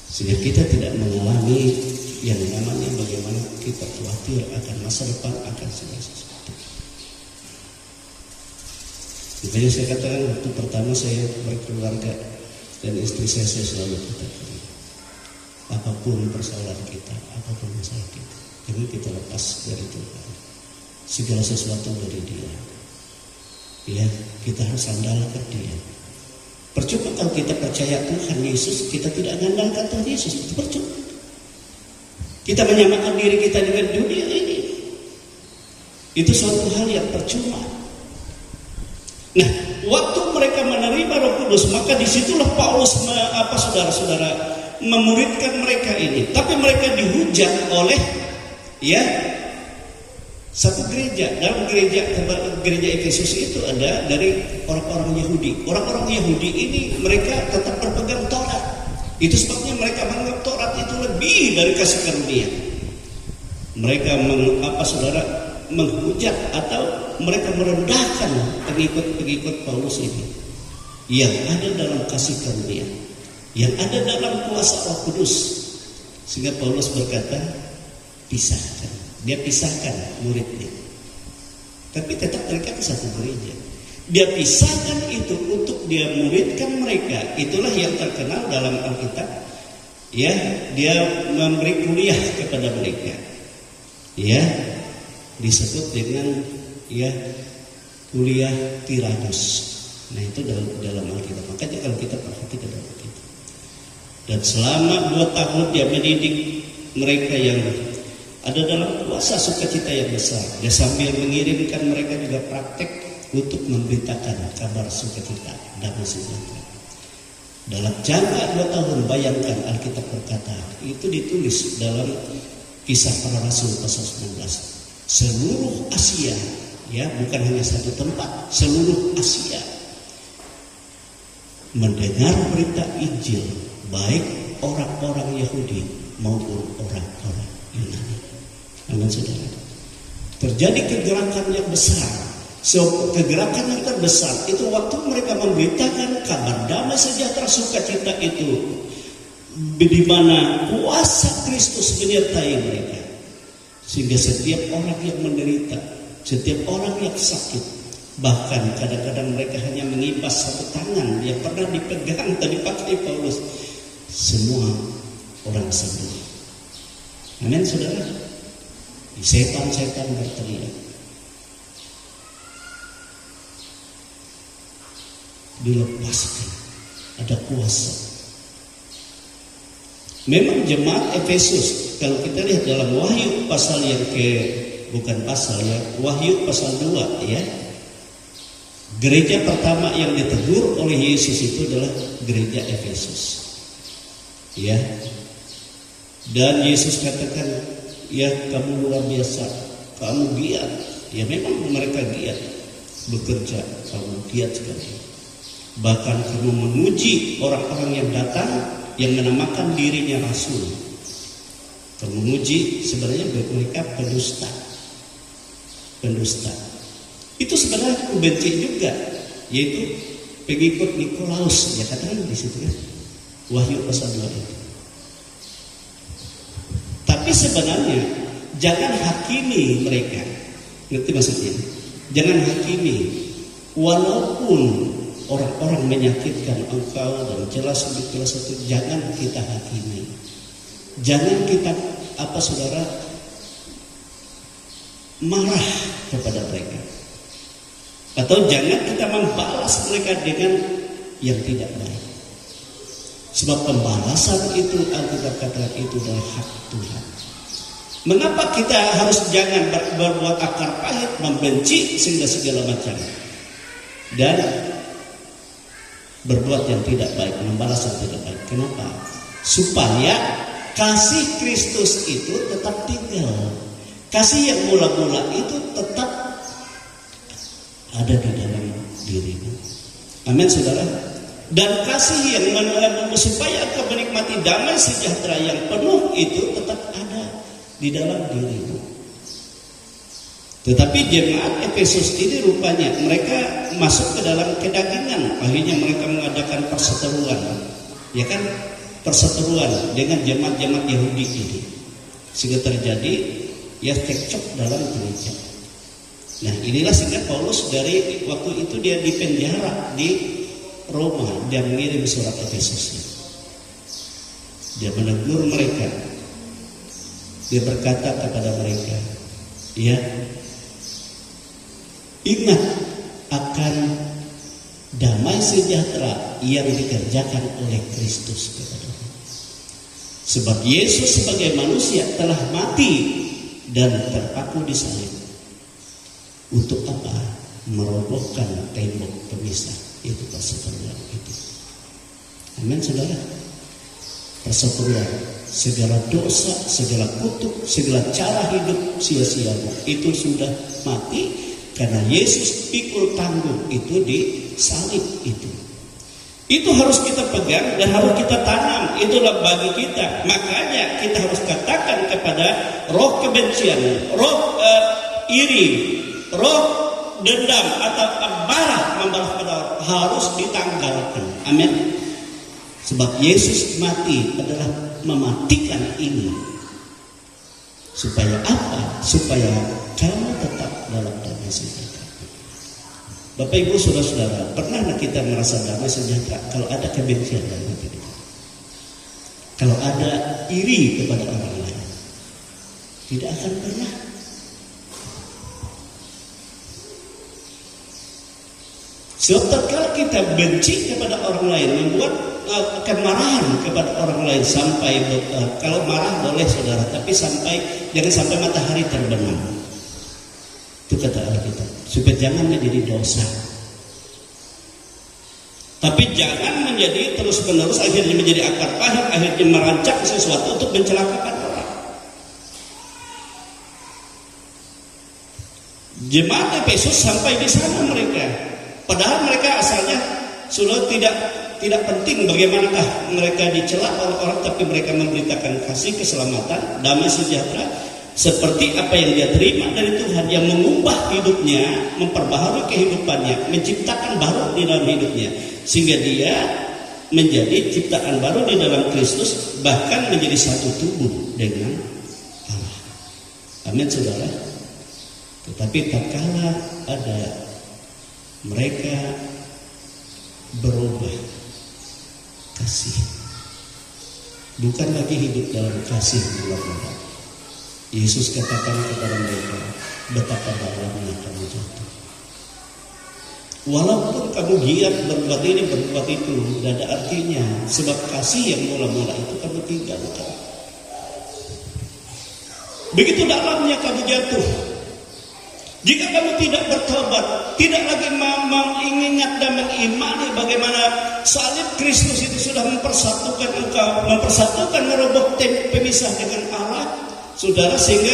C: Sehingga kita tidak mengalami yang namanya bagaimana kita khawatir akan masa depan, akan segala sesuatu. Makanya saya katakan waktu pertama saya berkeluarga dan istri saya selalu katakan, apapun persoalan kita, apapun masalah kita, jangan kita lepas dari Tuhan. Segala sesuatu dari Dia. Ya, kita harus andalkan Dia. Percuma kalau kita percaya Tuhan Yesus, kita tidak mengandalkan Tuhan Yesus, itu percuma. Kita menyamakan diri kita dengan dunia ini. Itu suatu hal yang percuma. Nah, waktu mereka menerima Roh Kudus, maka disitulah Paulus saudara-saudara memuridkan mereka ini. Tapi mereka dihujat oleh satu gereja. Dalam gereja Efesus itu ada dari orang-orang Yahudi. Orang-orang Yahudi ini mereka tetap berpegang Taurat. Itu sebabnya mereka menganggap Taurat itu lebih dari kasih karunia. Mereka menghujat atau mereka merendahkan pengikut Paulus ini yang ada dalam kasih karunia, yang ada dalam kuasa Roh Kudus. Sehingga Paulus berkata, pisahkan. Dia pisahkan muridnya, tapi tetap mereka ke satu gereja. Dia pisahkan itu untuk dia muridkan mereka. Itulah yang terkenal dalam Alkitab. Ya, dia memberi kuliah kepada mereka. Ya, disebut dengan ya kuliah Tiranos. Nah itu dalam Alkitab. Makanya kalau kita perhatikan dalam Alkitab. Dan selama 2 tahun dia mendidik mereka yang ada dalam kuasa sukacita yang besar. Dia sambil mengirimkan mereka juga praktek untuk memberitakan kabar sukacita damai sejahtera. Dalam jangka 2 tahun, bayangkan Alkitab berkata, itu ditulis dalam Kisah Para Rasul pasal 19. Seluruh Asia, ya bukan hanya satu tempat, seluruh Asia mendengar berita Injil, baik orang-orang Yahudi maupun orang-orang Yunani. Amin saudara. Terjadi kegerakan yang besar. Kegerakan yang terbesar itu waktu mereka memberitakan kabar damai sejahtera sukacita itu, di mana kuasa Kristus menyertai mereka, sehingga setiap orang yang menderita, setiap orang yang sakit, bahkan kadang-kadang mereka hanya mengibas satu tangan yang pernah dipegang dan dipakai Paulus, semua orang sembuh. Amin saudara. Setan-setan berteriak, dilepaskan, ada kuasa. Memang jemaat Efesus, kalau kita lihat dalam Wahyu pasal yang Wahyu pasal 2 ya. Gereja pertama yang ditegur oleh Yesus itu adalah gereja Efesus. Ya. Dan Yesus katakan, ya kamu luar biasa, kamu giat. Ya memang mereka giat bekerja, kamu giat sekali. Bahkan kamu menguji orang-orang yang datang yang menamakan dirinya rasul. Kamu menguji sebenarnya mereka pendusta. Itu sebenarnya aku benci juga, yaitu pengikut Nikolaus, ya katakan di situ ya. Wahyu pasal 2 itu. Tapi sebenarnya jangan hakimi mereka. Ngerti maksudnya? Jangan hakimi. Walaupun orang-orang menyakitkan engkau dan jelas itu, jangan kita hakimi. Jangan kita saudara marah kepada mereka. Atau jangan kita membalas mereka dengan yang tidak baik. Sebab pembalasan itu Alkitab katakan itu adalah hak Tuhan. Mengapa kita harus jangan berbuat akar pahit, membenci sehingga segala macam, dan berbuat yang tidak baik, membalas yang tidak baik? Kenapa? Supaya kasih Kristus itu tetap tinggal. Kasih yang mula-mula itu tetap ada di dalam dirimu. Amin saudara. Dan kasih yang supaya engkau menikmati damai sejahtera yang penuh itu tetap ada di dalam dirimu. Tetapi jemaat Efesus ini rupanya mereka masuk ke dalam kedagingan. Akhirnya mereka mengadakan perseteruan, ya kan, perseteruan dengan jemaat-jemaat Yahudi ini, sehingga terjadi ya cekcok dalam gereja. Nah inilah sehingga Paulus dari waktu itu dia dipenjara di Roma, dia mengirim surat Efesus. Dia menegur mereka. Dia berkata kepada mereka, ya, ingat akan damai sejahtera yang dikerjakan oleh Kristus kepadamu. Sebab Yesus sebagai manusia telah mati dan terpaku di salib. Untuk apa? Merobohkan tembok pemisah. Itu perseteruan itu. Amin saudara. Perseteruan, segala dosa, segala kutuk, segala cara hidup sia-sia itu sudah mati karena Yesus pikul tanggung itu di salib itu. Itu harus kita pegang dan harus kita tanam. Itulah bagi kita. Makanya kita harus katakan kepada roh kebencian, roh iri, roh dendam atau marah membalas pada orang harus ditanggalkan. Amin. Sebab Yesus mati adalah mematikan ini. Supaya apa? Supaya kamu tetap dalam damai sejahtera. Bapak Ibu saudara-saudara, pernah kita merasa damai sejahtera kalau ada kebencian dalam hati kita? Kalau ada iri kepada orang lain? Tidak akan pernah. Sebab tatkala kita benci kepada orang lain, membuat kemarahan kepada orang lain sampai kalau marah boleh saudara, tapi jangan sampai matahari terbenam. Itu kata Alkitab. Supaya jangan menjadi dosa. Tapi jangan menjadi terus-menerus akhirnya menjadi akar pahit, akhirnya merancang sesuatu untuk mencelakakan orang. Jemaat Efesus sampai di sana mereka. Padahal mereka asalnya sudah tidak penting bagaimanakah mereka dicela oleh orang, tapi mereka memberitakan kasih, keselamatan, damai sejahtera seperti apa yang dia terima dari Tuhan, yang mengubah hidupnya, memperbaharui kehidupannya, menciptakan baru di dalam hidupnya, sehingga dia menjadi ciptaan baru di dalam Kristus, bahkan menjadi satu tubuh dengan Allah. Amin saudara. Tetapi tatkala ada mereka berubah kasih, bukan lagi hidup dalam kasih mula-mula, Yesus katakan kepada mereka, betapa dalamnya kamu jatuh. Walaupun kamu giat berbuat ini, berbuat itu, tidak ada artinya. Sebab kasih yang mula-mula itu kamu tinggalkan. Begitu dalamnya kamu jatuh. Jika kamu tidak bertobat, tidak lagi mengingat dan mengimani bagaimana salib Kristus itu sudah mempersatukan engkau, mempersatukan meroboh pemisah dengan Allah, saudara, sehingga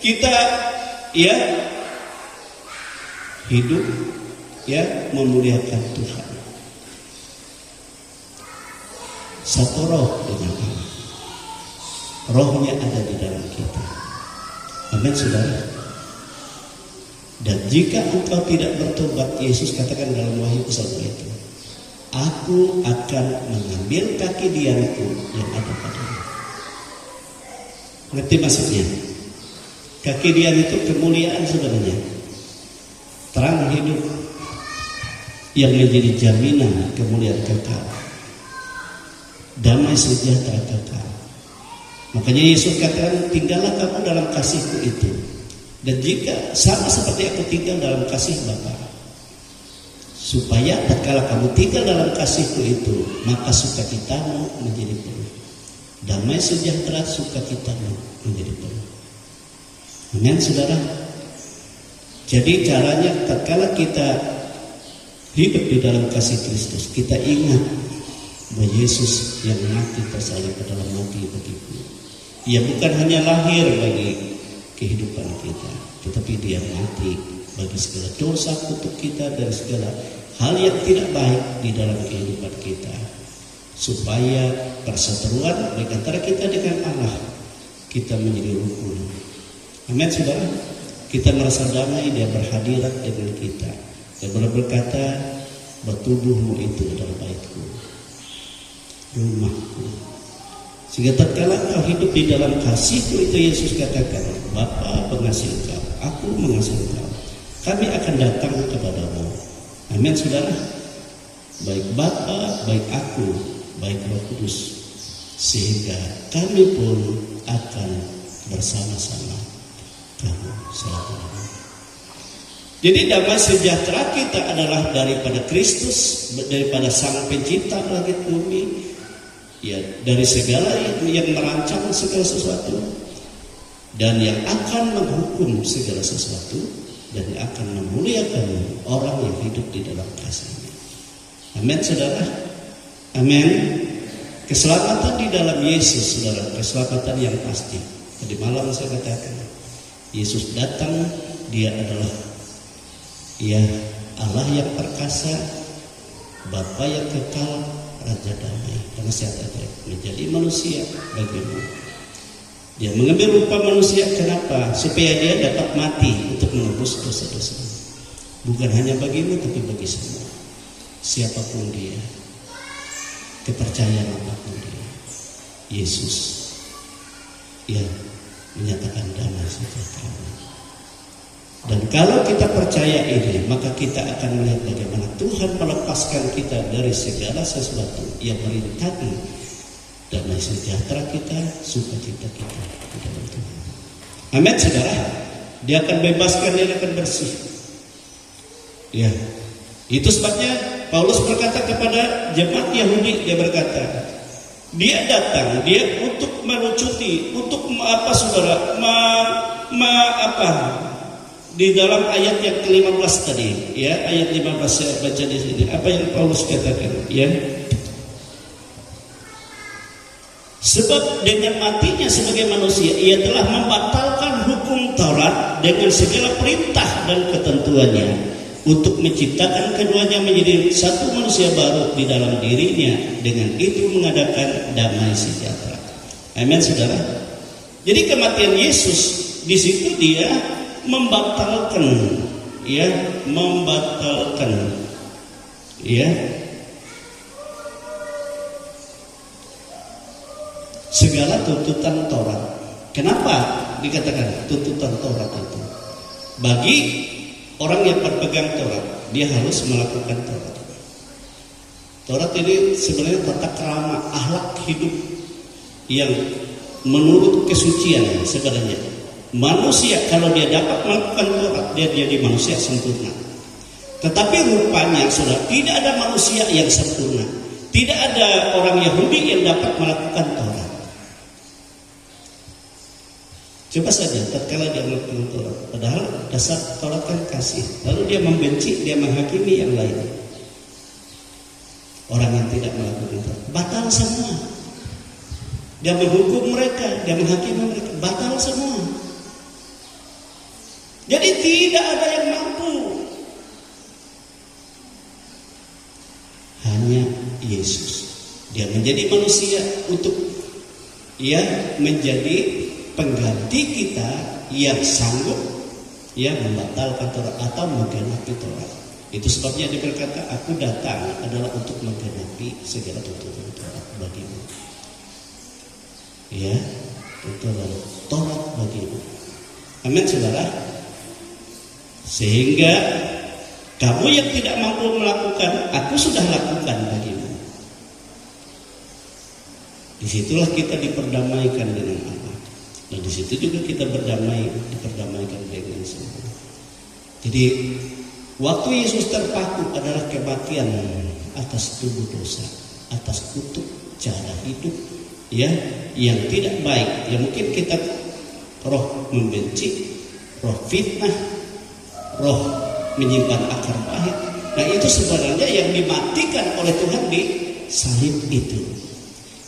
C: kita hidup memuliakan Tuhan. Satu roh dengan Allah. Rohnya ada di dalam kita. Amin saudara. Dan jika engkau tidak bertobat, Yesus katakan dalam Wahyu pasal 2 itu, aku akan mengambil kaki dianku yang ada padamu. Ngerti maksudnya? Kaki dian itu kemuliaan sebenarnya, terang hidup yang menjadi jaminan kemuliaan kekal, damai sejahtera kekal. Makanya Yesus katakan, tinggallah kamu dalam kasihku itu. Dan jika sama seperti aku tinggal dalam kasih Bapa, supaya tatkala kamu tinggal dalam kasihku itu, maka sukacitamu menjadi penuh, damai sejahtera sukacitamu menjadi penuh. Amin saudara. Jadi caranya tatkala kita hidup di dalam kasih Kristus, kita ingat bahwa Yesus yang mati tersalib ke dalam mati bagiku. Ia bukan hanya lahir bagi kehidupan kita, tetapi dia mati bagi segala dosa kutuk kita dari segala hal yang tidak baik di dalam kehidupan kita, supaya perseteruan di antara kita dengan Allah kita menjadi rukun. Amin saudara. Kita merasa damai, dia berhadirat dengan kita. Dia berkata, bertubuhmu itu adalah baitku, rumahku. Sehingga tatkala engkau hidup di dalam kasihku itu, Yesus katakan, Bapa mengasihi engkau, aku mengasihi engkau, kami akan datang kepadamu. Amin saudara. Baik Bapa, baik aku, baik Roh Kudus, sehingga kami pun akan bersama-sama kamu selama-lamanya. Jadi damai sejahtera kita adalah daripada Kristus, daripada Sang Pencipta langit bumi, dari segala yang merancang segala sesuatu, dan yang akan menghukum segala sesuatu, dan yang akan memuliakan orang yang hidup di dalam kasih-Nya. Amin saudara. Amin. Keselamatan di dalam Yesus saudara, keselamatan yang pasti. Tadi malam saya katakan, Yesus datang, dia adalah Allah yang perkasa, Bapa yang kekal, Raja damai. Karena saya menjadi manusia bagimu. Dia mengambil rupa manusia, kenapa? Supaya dia dapat mati untuk menebus dosa-dosa. Bukan hanya bagimu, tapi bagi semua. Siapapun dia, kepercayaan apapun dia, Yesus yang menyatakan damai sejahtera. Dan kalau kita percaya ini, maka kita akan melihat bagaimana Tuhan melepaskan kita dari segala sesuatu yang merintangi damai sejahtera kita, sukacita kita di dalam Tuhan. Amin, saudara. Dia akan bebaskan, dia akan bersih. Ya, itu sebabnya Paulus berkata kepada jemaat Yahudi, dia berkata, dia datang, dia untuk melucuti, untuk apa saudara, di dalam ayat yang ke-15 tadi, ya, ayat 15 saya baca di sini. Apa yang Paulus katakan, ya? Sebab dengan matinya sebagai manusia, ia telah membatalkan hukum Taurat dengan segala perintah dan ketentuannya, untuk menciptakan keduanya menjadi satu manusia baru di dalam dirinya, dengan itu mengadakan damai sejahtera. Amin, saudara. Jadi kematian Yesus di situ dia membatalkan, ya, segala tuntutan Taurat. Kenapa dikatakan tuntutan Taurat itu? Bagi orang yang berpegang Taurat, dia harus melakukan Taurat. Taurat ini sebenarnya tata krama, akhlak hidup yang menurut kesucian sebenarnya. Manusia kalau dia dapat melakukan Taurat, dia jadi manusia sempurna. Tetapi rupanya saudara, tidak ada manusia yang sempurna. Tidak ada orang Yahudi yang dapat melakukan Taurat. Coba saja tatkala dia melakukan Taurat, padahal dasar Taurat kan kasih, lalu dia membenci, dia menghakimi yang lain. Orang yang tidak melakukan Taurat batal semua. Dia menghukum mereka, dia menghakimi mereka, batal semua. Jadi tidak ada yang mampu. Hanya Yesus. Dia menjadi manusia untuk menjadi pengganti kita yang sanggup membatalkan Taurat atau menggenapi Taurat. Itu sebabnya dia berkata, aku datang adalah untuk menggenapi segala tuntutan Taurat bagimu. Ya, tuntutan Taurat bagimu. Amin, saudara. Sehingga kamu yang tidak mampu melakukan, aku sudah lakukan bagimu. Disitulah kita diperdamaikan dengan Allah. Dan di situ juga kita diperdamaikan dengan semua. Jadi waktu Yesus terpaku adalah kematian atas tubuh dosa, atas kutuk cara hidup yang tidak baik. Ya mungkin kita roh membenci, roh fitnah, roh menyimpan akar pahit. Nah itu sebenarnya yang dimatikan oleh Tuhan di salib itu.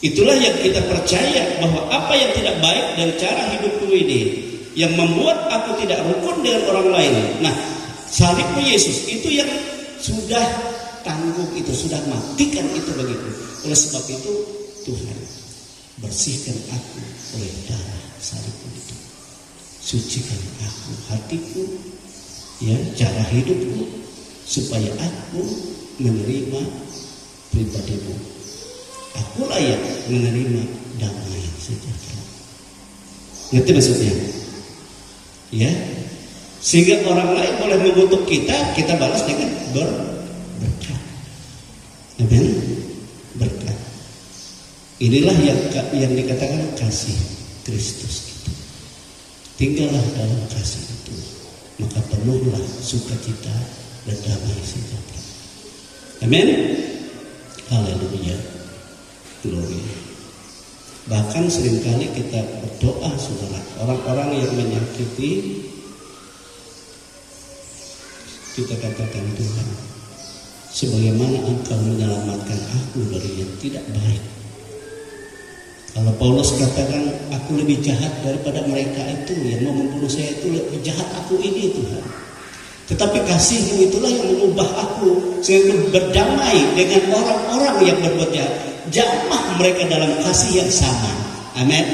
C: Itulah yang kita percaya bahwa apa yang tidak baik dari cara hidupku ini, yang membuat aku tidak rukun dengan orang lain. Nah salibnya Yesus itu yang sudah tanggung itu, sudah matikan itu bagiku. Oleh sebab itu Tuhan bersihkan aku oleh darah salibmu itu. Sucikan aku, hatiku, cara hidupku, supaya aku menerima pribadimu. Aku layak menerima damai sejahtera. Ngerti maksudnya? Ya, sehingga orang lain boleh mengutuk kita, kita balas dengan berkat. Amin. Berkat. Inilah yang dikatakan kasih Kristus itu. Tinggallah dalam kasih itu, maka penuhlah sukacita dan damai sejahtera. Amin. Haleluya. Glory. Bahkan seringkali kita berdoa, saudara, orang-orang yang menyakiti, kita katakan, Tuhan, sebagaimana Engkau menyelamatkan aku dari yang tidak baik. Kalau Paulus katakan, aku lebih jahat daripada mereka itu yang mau membunuh saya, itu lebih jahat aku ini, Tuhan. Tetapi kasih-Mu itulah yang mengubah aku sehingga berdamai dengan orang-orang yang berbuat jahat. Jamah mereka dalam kasih yang sama. Amin.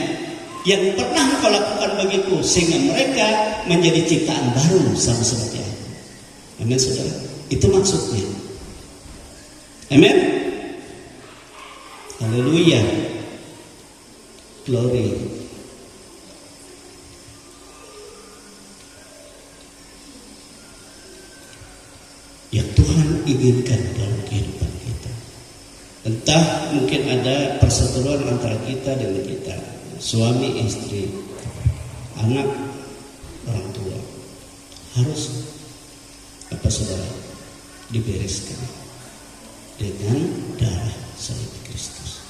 C: Yang pernah Engkau lakukan bagiku, sehingga mereka menjadi ciptaan baru sama seperti aku. Amin, saudara. Itu maksudnya. Amin. Haleluya. Glory. Yang Tuhan inginkan dalam kehidupan kita. Entah mungkin ada perseteruan antara kita dengan kita, suami istri, anak harus apa saudara? Dibereskan dengan darah salib Kristus.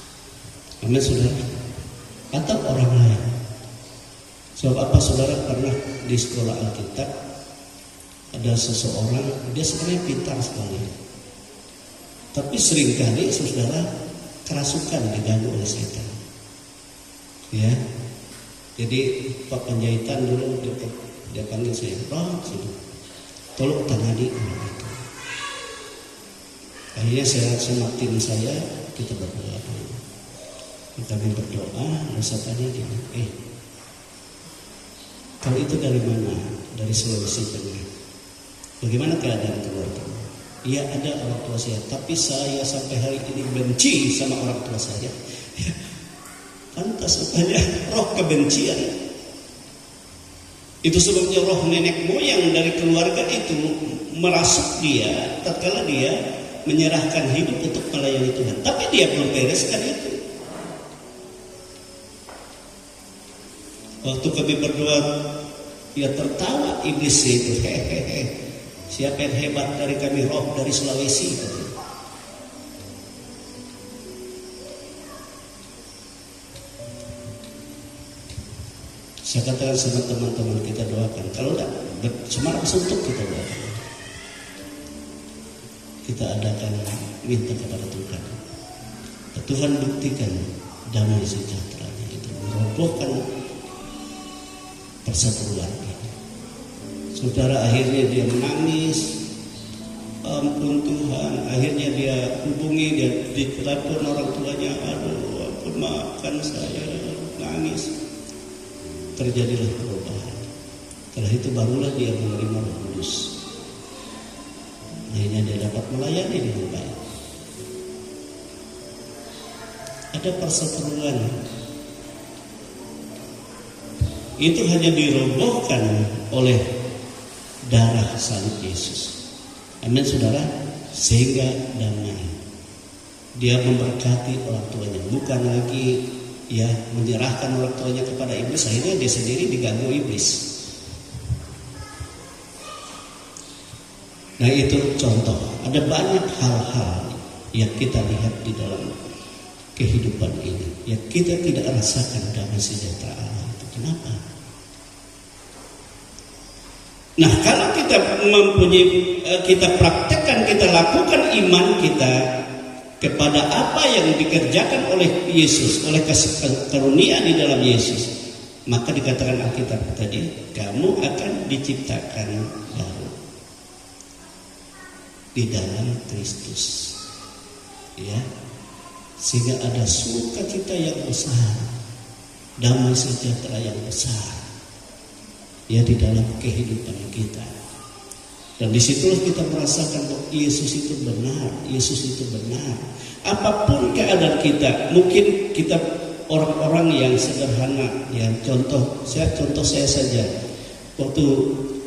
C: Amin saudara. Atau orang lain. Sebab apa saudara, pernah di sekolah Alkitab ada seseorang, dia sebenarnya pintar sekali, tapi seringkali saudara kerasukan diganggu oleh setan. Ya, jadi Pak Penjahitan dulu dia panggil saya, tolong tangani orang itu. Akhirnya saya semakin kita berdoa. Kami berdoa, lalu saya tanya dia, kalau itu dari mana? Dari Sulawesi Tengah. Bagaimana keadaan keluarga? Iya, ada orang tua saya, tapi saya sampai hari ini benci sama orang tua saya. Pantas rupanya roh kebencian. Itu sebabnya roh nenek moyang dari keluarga itu merasuk dia tatkala dia menyerahkan hidup untuk melayani Tuhan. Tapi dia belum bereskan itu. Waktu kami berdoa, dia tertawa iblis itu. Hehehe. Siapa yang hebat dari kami, roh dari Sulawesi? Saya katakan sama teman-teman, kita doakan. Kalau tidak, semangat suntuk kita doakan. Kita adakan minta kepada Tuhan. Tuhan buktikan damai sejahteranya itu, merobohkan persatuan ini. Saudara, akhirnya dia menangis, ampun Tuhan. Akhirnya dia hubungi, dia ditelepon orang tuanya, aduh ampun maafkan saya, nangis. Terjadilah perubahan. Setelah itu barulah dia menerima Roh Kudus. Akhirnya dia dapat melayani dengan baik. Ada persatuan. Itu hanya dirobohkan oleh darah salib Yesus. Amin saudara. Sehingga damai. Dia memberkati orang tuanya, bukan lagi menyerahkan orang tuanya kepada iblis. Akhirnya dia sendiri diganggu iblis. Nah, itu contoh. Ada banyak hal-hal yang kita lihat di dalam kehidupan ini yang kita tidak rasakan damai sejahtera Allah. Kenapa? Nah, kalau kita kita praktekkan, kita lakukan iman kita kepada apa yang dikerjakan oleh Yesus, oleh kasih karunia di dalam Yesus, maka dikatakan Alkitab tadi, kamu akan diciptakan baru di dalam Kristus. Ya. Sehingga ada sukacita yang besar, damai sejahtera yang besar ya di dalam kehidupan kita. Dan disitulah kita merasakan bahwa Yesus itu benar, Yesus itu benar. Apapun keadaan kita, mungkin kita orang-orang yang sederhana, yang contoh saya saja. Waktu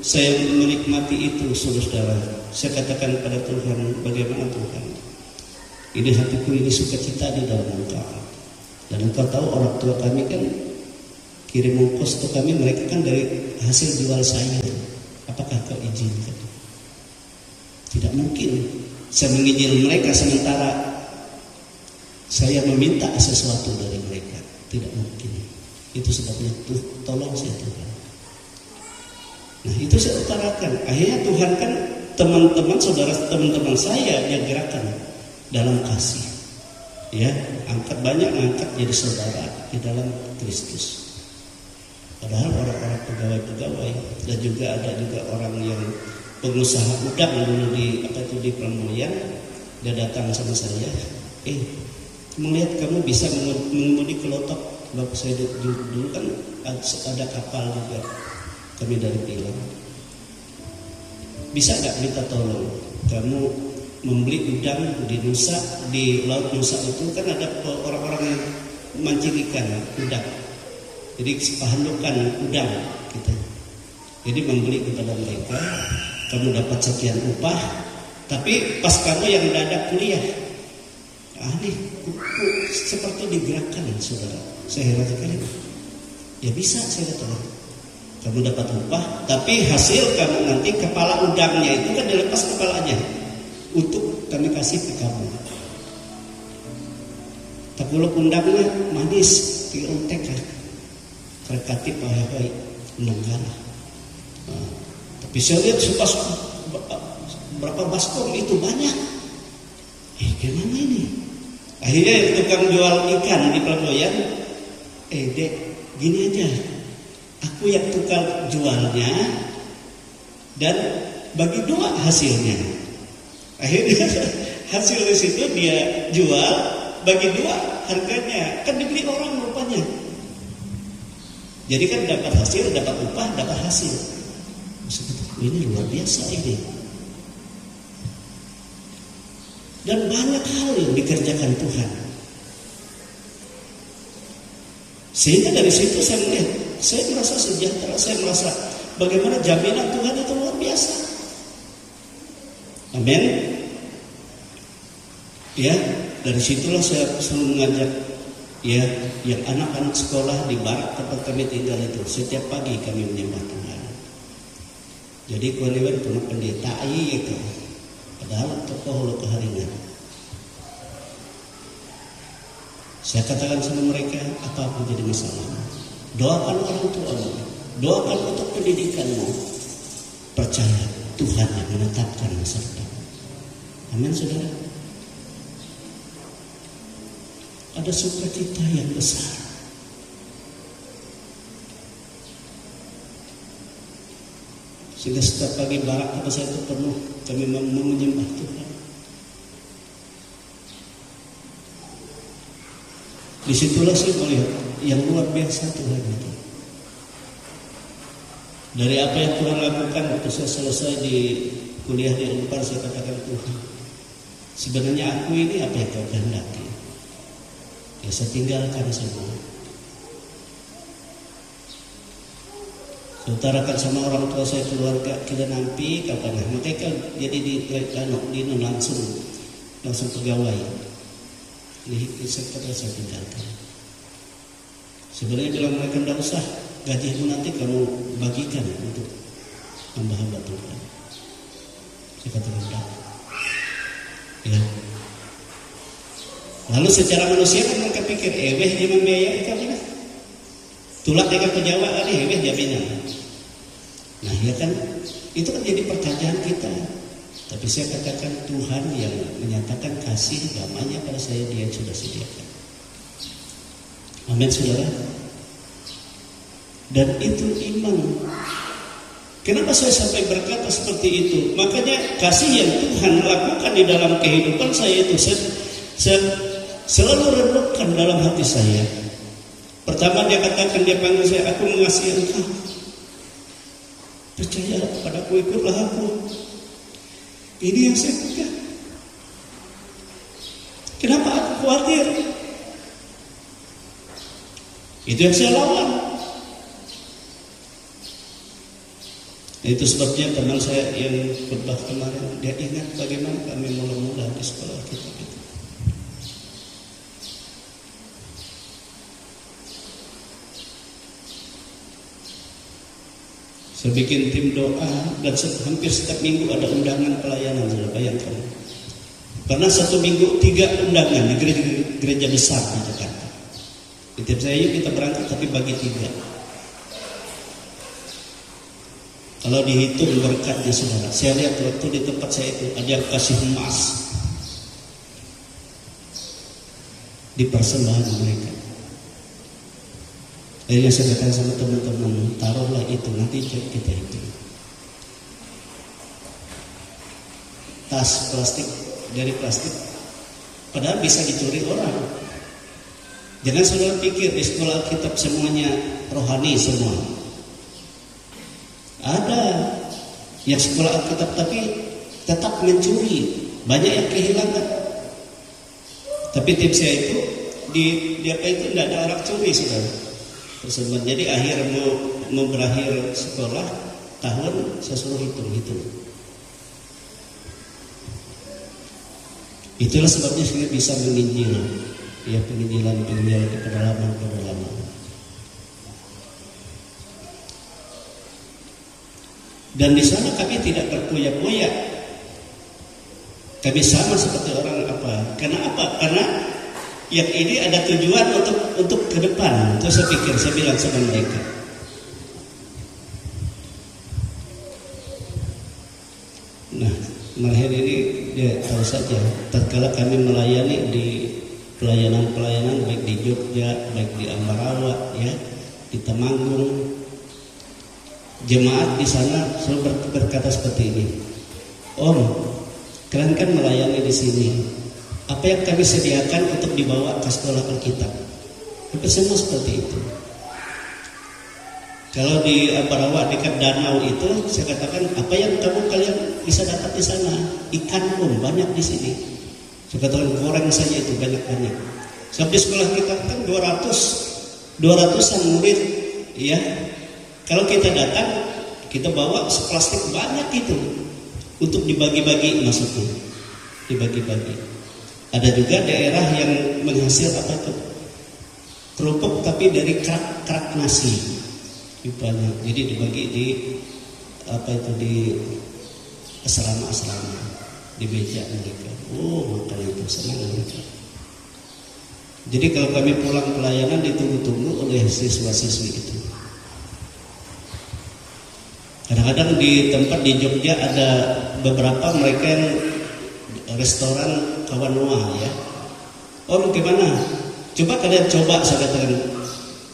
C: saya menikmati itu, saudara, saya katakan pada Tuhan, bagaimana Tuhan? Ini hatiku ini sukacita di dalam Engkau. Dan Engkau tahu orang tua kami kan kirim ongkos ke kami, mereka kan dari hasil jual sayur. Apakah Kau izinkan? Tidak mungkin saya mengizinkan mereka sementara saya meminta sesuatu dari mereka. Tidak mungkin. Itu sebabnya tolong saya Tuhan. Nah, itu saya utarakan. Akhirnya Tuhan kan teman-teman saya yang gerakan dalam kasih. Ya, angkat jadi saudara di dalam Kristus. Padahal orang-orang pegawai-pegawai dan juga ada juga orang yang pengusaha udang dulu di Pramulian, dia datang sama saya, melihat kamu bisa mengemudi kelotok. Bapak saya dulu kan ada kapal juga, kami dari Pilang. Bisa nggak minta tolong? Kamu membeli udang di Nusa, di Laut Nusa itu kan ada orang-orang yang mancing ikan udang. Jadi pahandukan udang gitu. Jadi membeli kepada mereka, kamu dapat sekian upah, tapi pas kamu yang dadak kuliah, aneh, seperti digerakkan, saudara. Saya heran sekali. Ya bisa, saya katakan. kamu dapat upah, tapi hasil kamu nanti kepala udangnya itu kan dilepas kepalanya untuk kami kasih ke kamu. Tapi kalau undangnya manis, tiontek kan, terkatip bahaya nenggala. Tapi saya lihat supas berapa baskom itu banyak. Gimana ini? Akhirnya tukang jual ikan di Pelabuhan, dek, gini aja, aku yang tukang jualnya dan bagi 2 hasilnya. Akhirnya hasil di situ dia jual, bagi 2 harganya, kan dibeli orang rupanya. Jadi kan dapat hasil, dapat upah, dapat hasil. Maksudnya ini luar biasa ini. Dan banyak hal yang dikerjakan Tuhan. Sehingga dari situ saya melihat, saya merasa sejahtera, saya merasa bagaimana jaminan Tuhan itu luar biasa. Amin. Ya, dari situlah saya selalu mengajak ya, yang anak-anak sekolah di barak tempat kami tinggal itu, setiap pagi kami menyembah Tuhan. Jadi kualiwan pernah pendetai itu. Padahal tokoh lo keharingan. Saya katakan sama mereka, apapun jadi masalah, doakan orang tuamu, doakan untuk pendidikanmu. Percaya Tuhan yang menetapkan masa depan. Amin, saudara. Ada sukacita yang besar. Sehingga setiap pagi barak apa saya itu penuh, kami menyembah Tuhan. Disitulah saya melihat yang luar biasa Tuhan itu. Dari apa yang Tuhan lakukan waktu saya selesai di kuliah di Unpar, saya katakan Tuhan, sebenarnya aku ini apa yang kau kehendaki? Ya saya tinggalkan semua. Saya utarakan sama orang tua saya, keluarga kita nampi kapan mereka jadi di langsung pegawai. Ini sektor saya tinggalkan. Sebenarnya bilang mereka tidak usah, gajimu nanti kamu bagikan untuk hamba-hamba Tuhan. Saya katakan tidak. Ya. Lalu secara manusia kan mereka pikir, dia membiayai kami kan. Tulak dengan penjawa kali, jaminan. Nah ya kan, itu kan jadi pertanyaan kita. Tapi saya katakan Tuhan yang menyatakan kasih damai-Nya pada saya, Dia yang sudah sediakan. Amin, saudara. Dan itu iman. Kenapa saya sampai berkata seperti itu? Makanya kasih yang Tuhan lakukan di dalam kehidupan saya itu, saya selalu renungkan dalam hati saya. Pertama Dia katakan, Dia panggil saya, aku mengasihi engkau. Percaya padaku, ikutlah aku. Ini yang saya pegang. Kenapa aku khawatir? Itu yang saya lawan. Itu sebabnya teman saya yang khotbah kemarin, dia ingat bagaimana kami mula-mula di sekolah kita gitu. Saya bikin tim doa dan hampir setiap minggu ada undangan pelayanan, sudah bayangkan. Karena 1 minggu 3 undangan di gereja besar di Jakarta. Di tiap saya, yuk kita berangkat tapi bagi 3. Kalau dihitung berkatnya saudara, saya lihat waktu di tempat saya itu ada yang kasih emas di persembahan mereka. Akhirnya saya katakan sama teman-teman, taruhlah itu, nanti kita itu. Tas plastik, dari plastik, padahal bisa dicuri orang. Jangan saudara pikir di sekolah kitab semuanya rohani semua. Ada yang sekolah Alkitab tapi tetap mencuri, banyak yang kehilangan. Tapi tips saya itu di apa itu tidak ada orang curi saudara. Tersebut. Jadi akhir mau berakhir sekolah tahun saya suruh hitung. Itulah sebabnya saya bisa menginjil, ya penginjilan ke pedalaman. Dan di sana kami tidak berpoyak-poyak. Kami sama seperti orang apa? Karena apa? Karena yang ini ada tujuan untuk ke depan. Terus saya bilang sama mereka. Nah, Marhen ini dia tahu saja. Tatkala kami melayani di pelayanan-pelayanan baik di Jogja, baik di Ambarawa, ya, di Temanggung, jemaat di sana selalu berkata seperti ini, Om, kalian kan melayani di sini. Apa yang kami sediakan untuk dibawa ke sekolah Alkitab? Hampir semua seperti itu. Kalau di Ambarawa dekat danau itu, saya katakan apa yang kalian bisa dapat di sana? Ikan pun banyak di sini. Saya katakan goreng saja itu banyak-banyak. Sampai sekolah kita kan 200-an murid, ya. Kalau kita datang, kita bawa seplastik banyak itu untuk dibagi-bagi, maksudnya dibagi-bagi. Ada juga daerah yang menghasil apa tuh kerupuk tapi dari kerak nasi, banyak. Jadi dibagi di apa itu di asrama-asrama, di meja mereka. Oh, makan itu senang mereka. Jadi kalau kami pulang pelayanan ditunggu-tunggu oleh siswa-siswi itu. Kadang-kadang di tempat di Jogja ada beberapa mereka yang restoran kawan Noah, ya. Oh, gimana? Coba kalian coba, saya katakan,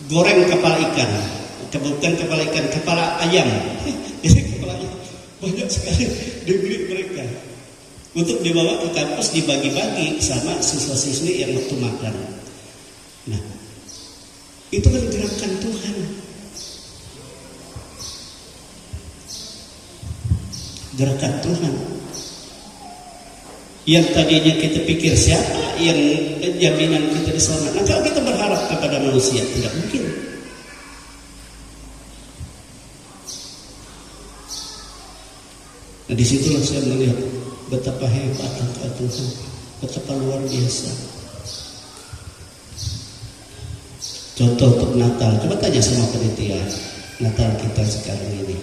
C: goreng kepala ikan. Bukan kepala ikan, kepala ayam. Jadi kepala ayam banyak sekali dibeli mereka. Untuk dibawa ke kampus dibagi-bagi sama siswa-siswi yang waktu makan. Nah, itu kan gerakan Tuhan. Gerakan Tuhan. Yang tadinya kita pikir siapa yang jaminan kita di sana. Nah, kalau kita berharap kepada manusia tidak mungkin. Nah, disitulah saya melihat betapa hebat angkat Tuhan, betapa luar biasa. Contoh untuk Natal, coba tanya sama panitia Natal kita sekarang ini.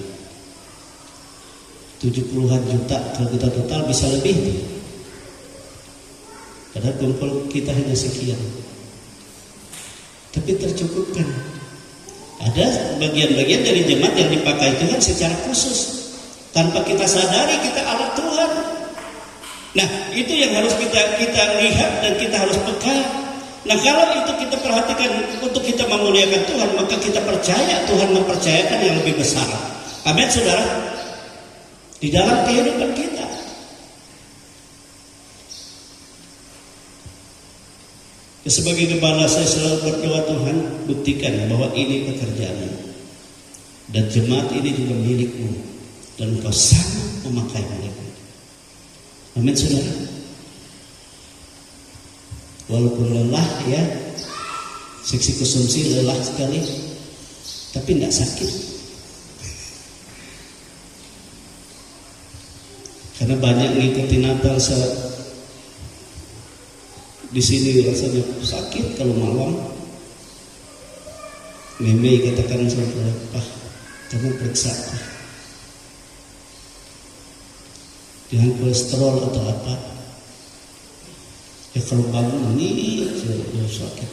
C: 70-an juta, kalau kita total bisa lebih. Padahal kumpul kita hanya sekian. Tapi tercukupkan. Ada bagian-bagian dari jemaat yang dipakai Tuhan secara khusus. Tanpa kita sadari kita alat Tuhan. Nah, itu yang harus kita lihat dan kita harus peka. Nah, kalau itu kita perhatikan untuk kita memuliakan Tuhan, maka kita percaya Tuhan mempercayakan yang lebih besar. Amin, saudara. Di dalam kehidupan kita. Sebagai gembala saya selalu berdoa, Tuhan buktikan bahwa ini pekerjaanmu dan jemaat ini juga milikmu dan Engkau sanggup memakai mereka. Amin, saudara. Walaupun lelah, ya, seksi konsumsi lelah sekali, tapi tidak sakit. Karena banyak ngikutin Natal di sini rasanya sakit kalau malam. Meme katakan sama Pak, kamu periksa dengan kolesterol atau apa? Ya kalau bangun ini sakit.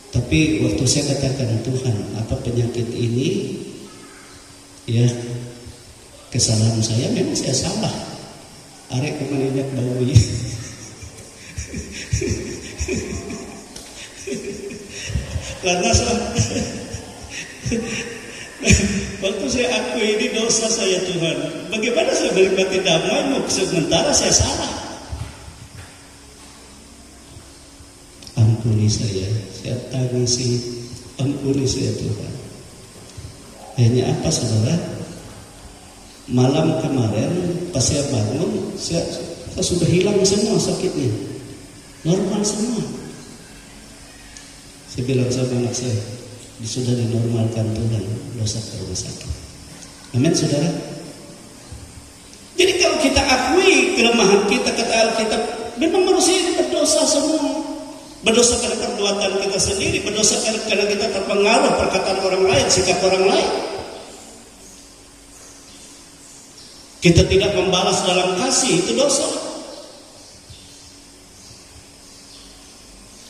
C: Tapi waktu saya katakan Tuhan, apa penyakit ini? Ya, kesalahan saya memang saya salah. Arek kemarinnya bau ini. Karena waktu saya akui ini dosa saya Tuhan, bagaimana saya menikmati damai-Mu sementara saya salah? Ampuni saya tangisi, ampuni saya Tuhan. Hanya apa, saudara? Malam kemarin pas saya bangun, saya sudah hilang semua sakitnya, normal semua. Saya bilang sama anak saya, sudah dinormalkan Tuhan, dosa ke rumah sakit. Amin, saudara. Jadi kalau kita akui kelemahan kita, kata Alkitab, memang manusia ini berdosa semua. Berdosa karena perbuatan kita sendiri, berdosa karena kita terpengaruh perkataan orang lain, sikap orang lain. Kita tidak membalas dalam kasih, itu dosa.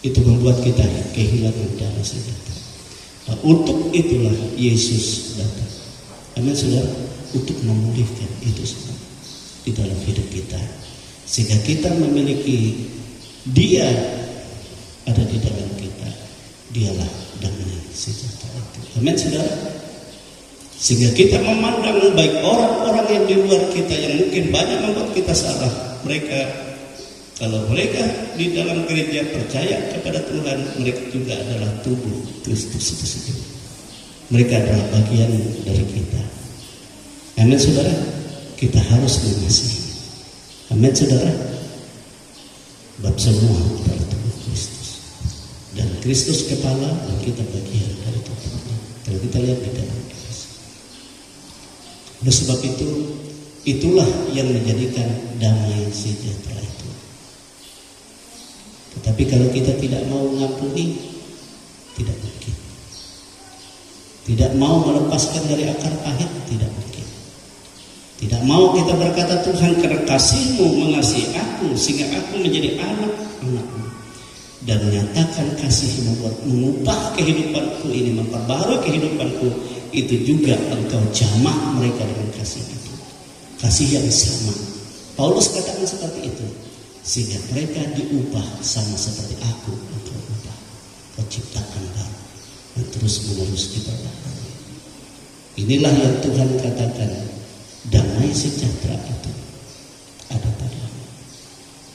C: Itu membuat kita kehilangan damai sejahtera. Nah, untuk itulah Yesus datang. Amin saudara, untuk memulihkan itu semua di dalam hidup kita, sehingga kita memiliki Dia ada di dalam kita. Dialah damai sejahtera itu. Amin saudara. Sehingga kita memandang baik orang-orang yang di luar kita yang mungkin banyak membuat kita salah. Kalau mereka di dalam gereja percaya kepada Tuhan, mereka juga adalah tubuh Kristus itu sendiri. Mereka adalah bagian dari kita. Amin saudara. Kita harus mengasihi. Amin saudara. Bab semua adalah tubuh Kristus. Dan Kristus kepala dan kita bagian dari tubuhnya. Kalau kita lihat di dalam Kristus. Oleh sebab itu, itulah yang menjadikan damai sejahtera itu. Tetapi kalau kita tidak mau mengampuni, tidak mungkin. Tidak mau melepaskan dari akar pahit, tidak mungkin. Tidak mau kita berkata, Tuhan, karena kasih-Mu mengasihi aku sehingga aku menjadi anak-anak-Mu, dan menyatakan kasih-Mu buat mengubah kehidupanku ini, memperbarui kehidupanku, itu juga engkau jamah mereka dengan kasih itu. Kasih yang sama. Paulus katakan seperti itu, sehingga mereka diubah sama seperti aku engkau ubah. Kau ciptakan baru dan terus menerus diperbarui. Inilah yang Tuhan katakan, damai sejahtera itu ada padamu,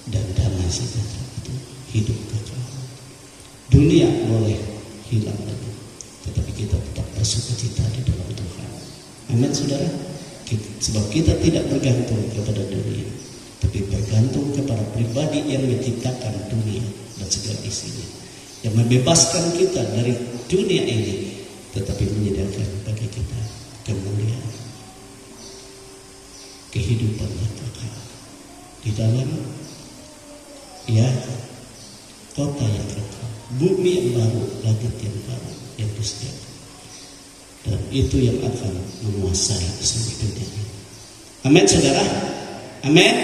C: dan damai sejahtera itu hidup kekal. Dunia boleh hilang lagi, tetapi kita tetap bersukacita di dalam Tuhan. Amin saudara. Sebab kita tidak bergantung kepada dunia, tapi bergantung kepada pribadi yang menciptakan dunia dan segala isinya, yang membebaskan kita dari dunia ini, tetapi menyediakan bagi kita kemuliaan, kehidupan yang kekal di dalam kota yang kekal, bumi yang baru, langit yang baru yang disediakan, dan itu yang akan menguasai seluruh dunia ini. Amin saudara. Amin.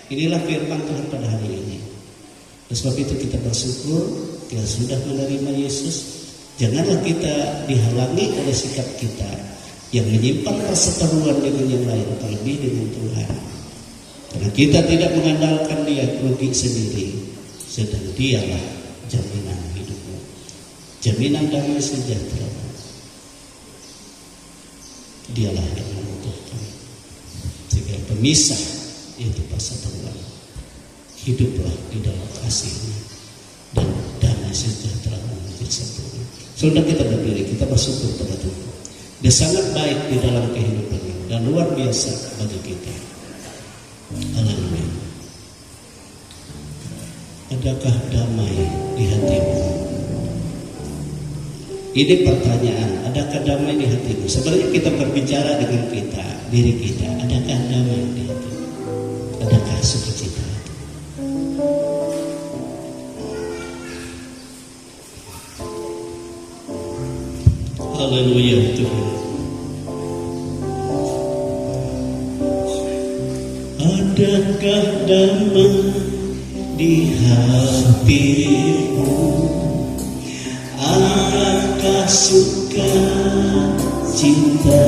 C: Inilah firman Tuhan pada hari ini. Oleh sebab itu kita bersyukur kita sudah menerima Yesus. Janganlah kita dihalangi oleh sikap kita yang menyimpan perseteruan dengan yang lain, terlebih dengan Tuhan. Karena kita tidak mengandalkan Dia rugi sendiri, sedang Dialah jaminan hidupmu, jaminan damai sejahtera. Dialah yang membutuhkan, sehingga pemisah yaitu perseteruan. Hiduplah di dalam kasih-Nya dan damai sejahtera menjadi sempurna. Sudah kita berdiri, kita bersyukur kepada Tuhan. Dia sangat baik di dalam kehidupannya dan luar biasa bagi kita. Haleluya. Adakah damai di hatimu? Ini pertanyaan, adakah damai di hatimu? Sebenarnya kita berbicara dengan kita, diri kita, adakah damai di hatimu? Adakah sukacita? Haleluya Tuhan. Adakah damai di hatimu? Adakah suka cinta?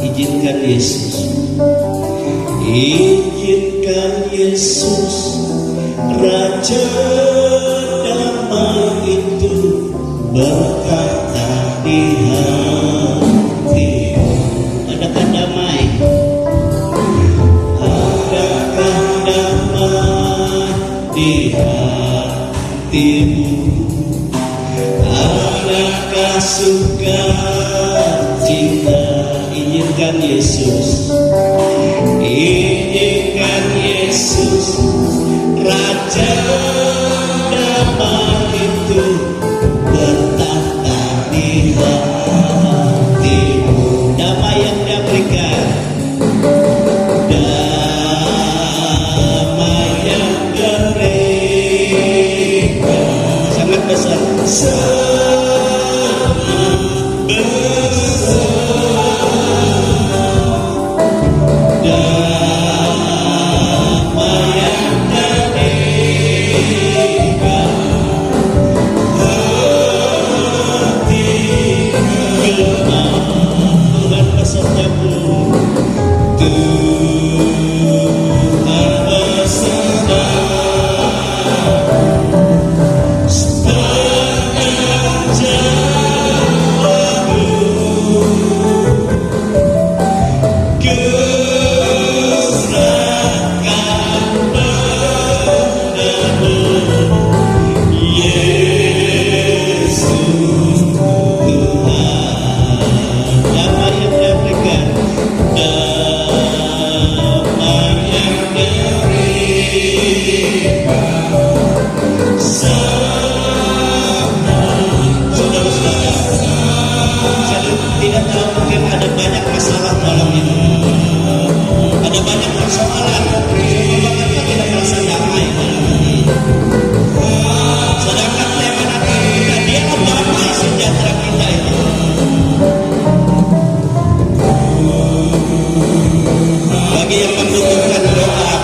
C: Izinkan Yesus, izinkan Yesus, Raja damai itu berkata di hatimu. Adakah damai? Adakah damai di hatimu? Adakah suka cinta? Izinkan Yesus, izinkan Yesus, Raja damai itu bertata di hatimu. Damai yang Dia berikan, damai yang Dia berikan sangat besar, sangat besar.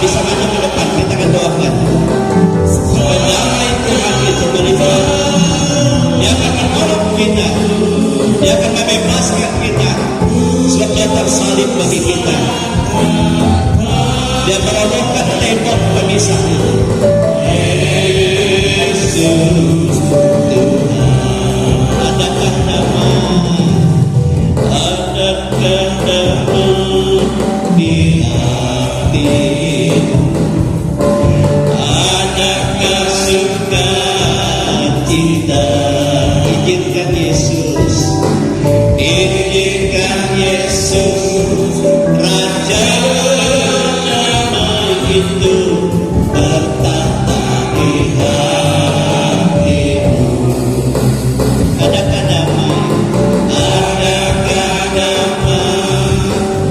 C: bisa maju ke depan, kita akan doakan supaya damai Tuhan itu melihat. Dia akan menolong kita, Dia akan membebaskan kita, sebab Dia tersalib bagi kita. Dia merobohkan tembok pemisah itu. Yesus Tuhan, adakah damai, adakah damai di hatimu, adakah sukacita. Izinkan Yesus, izinkan Yesus, Raja damai itu bertata di hatimu. Adakah damai, adakah damai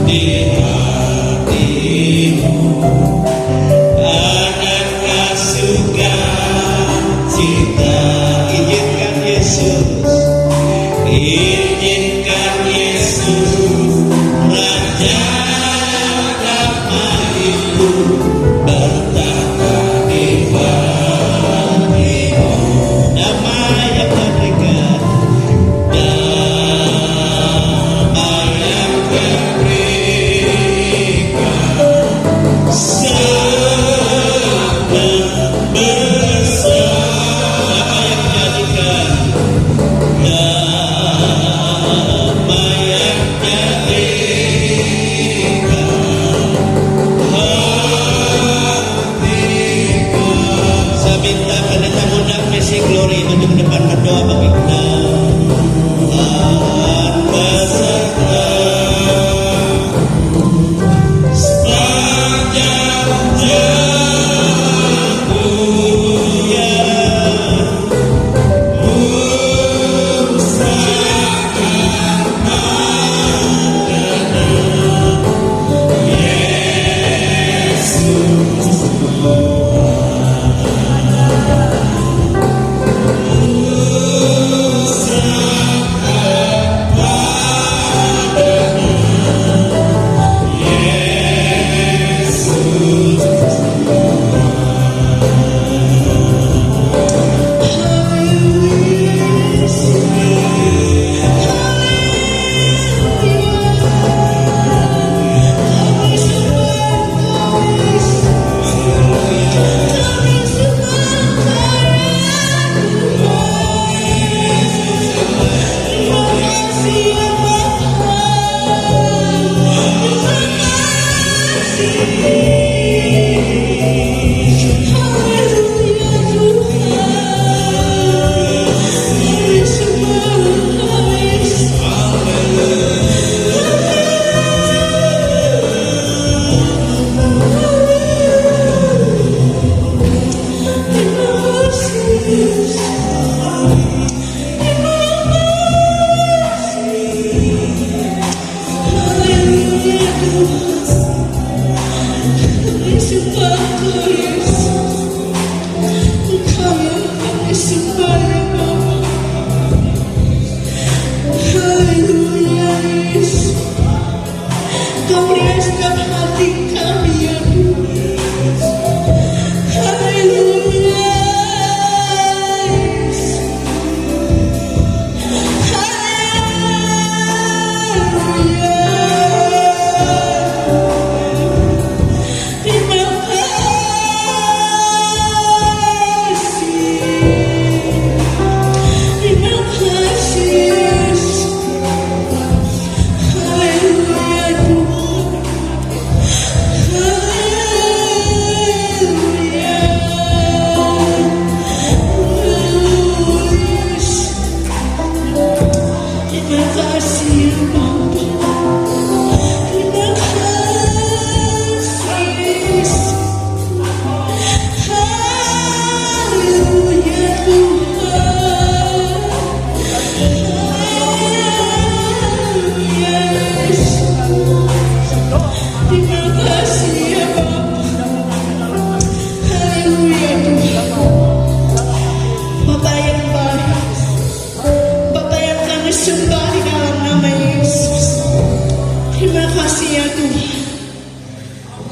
C: di hatimu, adakah sukacita. Izinkan Yesus, izinkan Yesus, Raja damai itu bertata di hatimu. Damai yang memberikan, damai yang memberikan, sangat besar. Damai yang menjadikan, damai yang menjadikan hatiku. Saya minta pendeta muda Messi Glory untuk depan berdoa bagi kita. Tuhan beserta sepanjang dunia,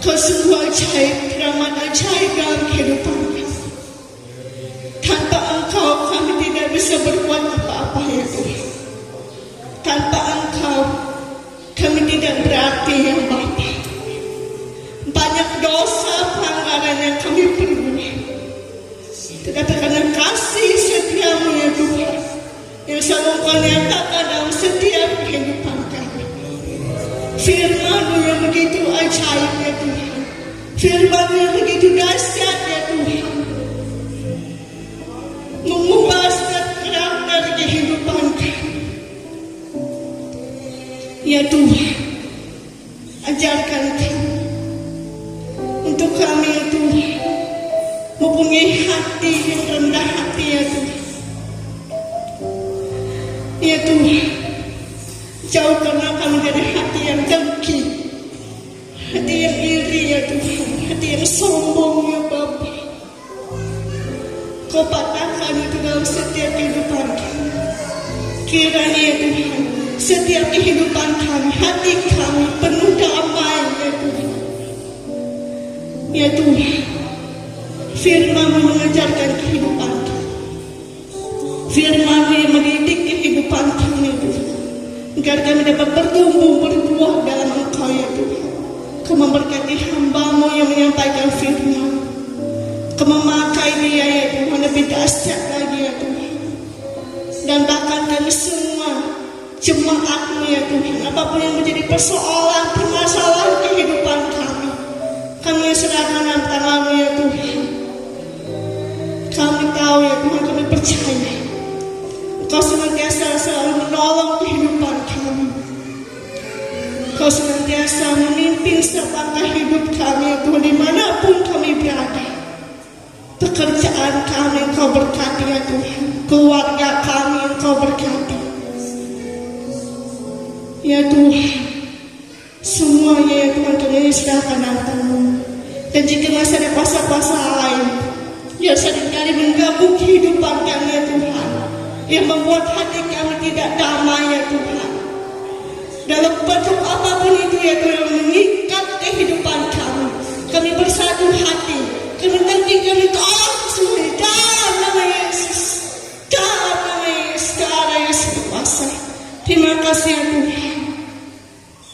B: Kau sungguh ajaib.
D: keramat ajaib dalam kehidupan kami. Tanpa Engkau kami tidak bisa berbuat apa-apa ya Tuhan. Tanpa Engkau kami tidak berarti ya Bapa. Banyak dosa pelanggaran yang kami perbuat. Tetapi karena kasih setiamu ya Tuhan, yang selalu Engkau nyatakan dalam setiap kehidupan kami. Firman-Mu yang begitu ajaib ya Tuhan. Firman-Mu yang begitu dahsyat ya Tuhan. Mengubah setiap karakter kehidupan kami. Ya Tuhan, ajarkan kami untuk kami ya Tuhan mempunyai hati yang rendah hati ya Tuhan. Ya Tuhan, jauhkanlah kami dari hati yang dengki, hati yang iri ya Tuhan, hati yang sombong ya Bapa. Kau patahkan itu dalam setiap kehidupan kami. Kiranya ya Tuhan, setiap kehidupan kami, hati kami penuh damai ya Tuhan. Ya Tuhan, Firman-Mu mengajarkan kehidupan kami. Firman-Mu yang mendidik kehidupan kami Tuhan, agar kami dapat bertumbuh berbuah dalam Engkau ya Tuhan. Kau memberkati hamba-Mu yang menyampaikan firman. Kau memakai dia ya Tuhan lebih dahsyat lagi ya Tuhan. Dan bahkan kami semua jemaat-Mu ya Tuhan, apapun yang menjadi persoalan, permasalahan kehidupan kami serahkan dalam tangan-Mu ya Tuhan. Kami tahu ya Tuhan, kami percaya Kau senantiasa selalu menolong kehidupan kami. Kau senantiasa memimpin selangkah hidup kami ya Tuhan, dimanapun kami berada. Pekerjaan kami Engkau berkati ya Tuhan, keluarga kami Engkau berkati ya Tuhan. Semuanya ya Tuhan kami serahkan dalam tangan-Mu. Dan jika masih ada kuasa-kuasa lain yang seringkali mengganggu kehidupan kami ya Tuhan, yang membuat hati kami tidak damai ya Tuhan, dalam bentuk apapun itu ya Tuhan, yang mengikat kehidupan kami bersatu hati, kami nanti kami tolak semua dalam nama Yesus, dalam nama Yesus, dalam Yesus berkuasa. Terima kasih ya Tuhan,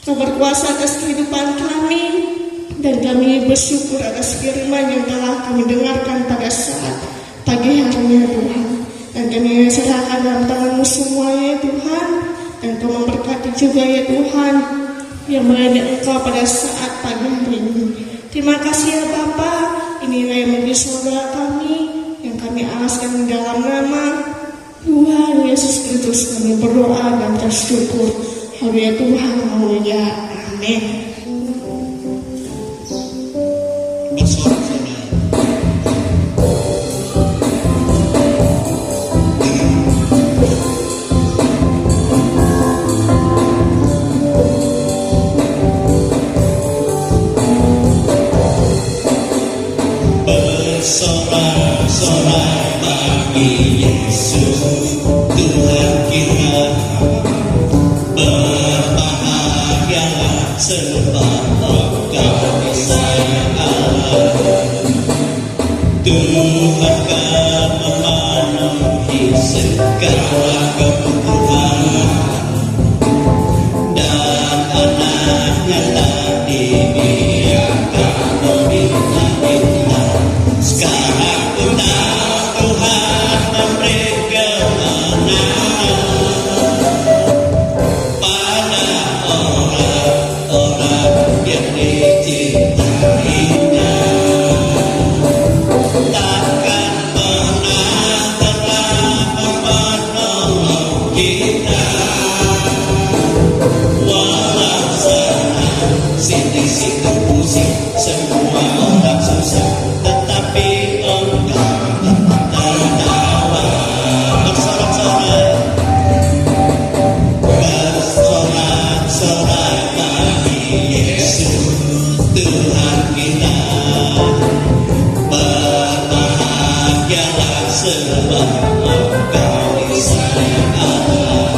D: Kau berkuasa atas kehidupan kami, dan kami bersyukur atas firman yang telah kami dengarkan pada saat pagi hari ya Tuhan. Dan kami serahkan dalam tangan-Mu semuanya ya Tuhan. Dan Kau memberkati juga ya Tuhan yang melayani Engkau pada saat pagi hari ini. Terima kasih ya Bapa. Inilah yang menjadi saudara kami yang kami alaskan dalam nama Tuhan Yesus Kristus. Kami berdoa dan bersyukur. Haleluya Tuhan, haleluya, amin.
C: Bersorak-sorai. Bersorak-sorai bagi Yesus Tuhan kita. Berbahagialah sebab Engkau disayang Allah. Tuhan akan memenuhi segala kebutuhan, dan anaknya tak dibiarkan membina-bina. Sekarang undang Tuhan memberi kemenangan pada orang-orang yang dicintainya. Takkan pernah terlambat menolong kita. Walau senang, sini-sini pusing, semua orang susah, tetapi Engkau tetap tertawa. Bersorak-sorai, bersorak-sorai bagi Yesus Tuhan kita. Berbahagialah sebab Engkau disayang Allah.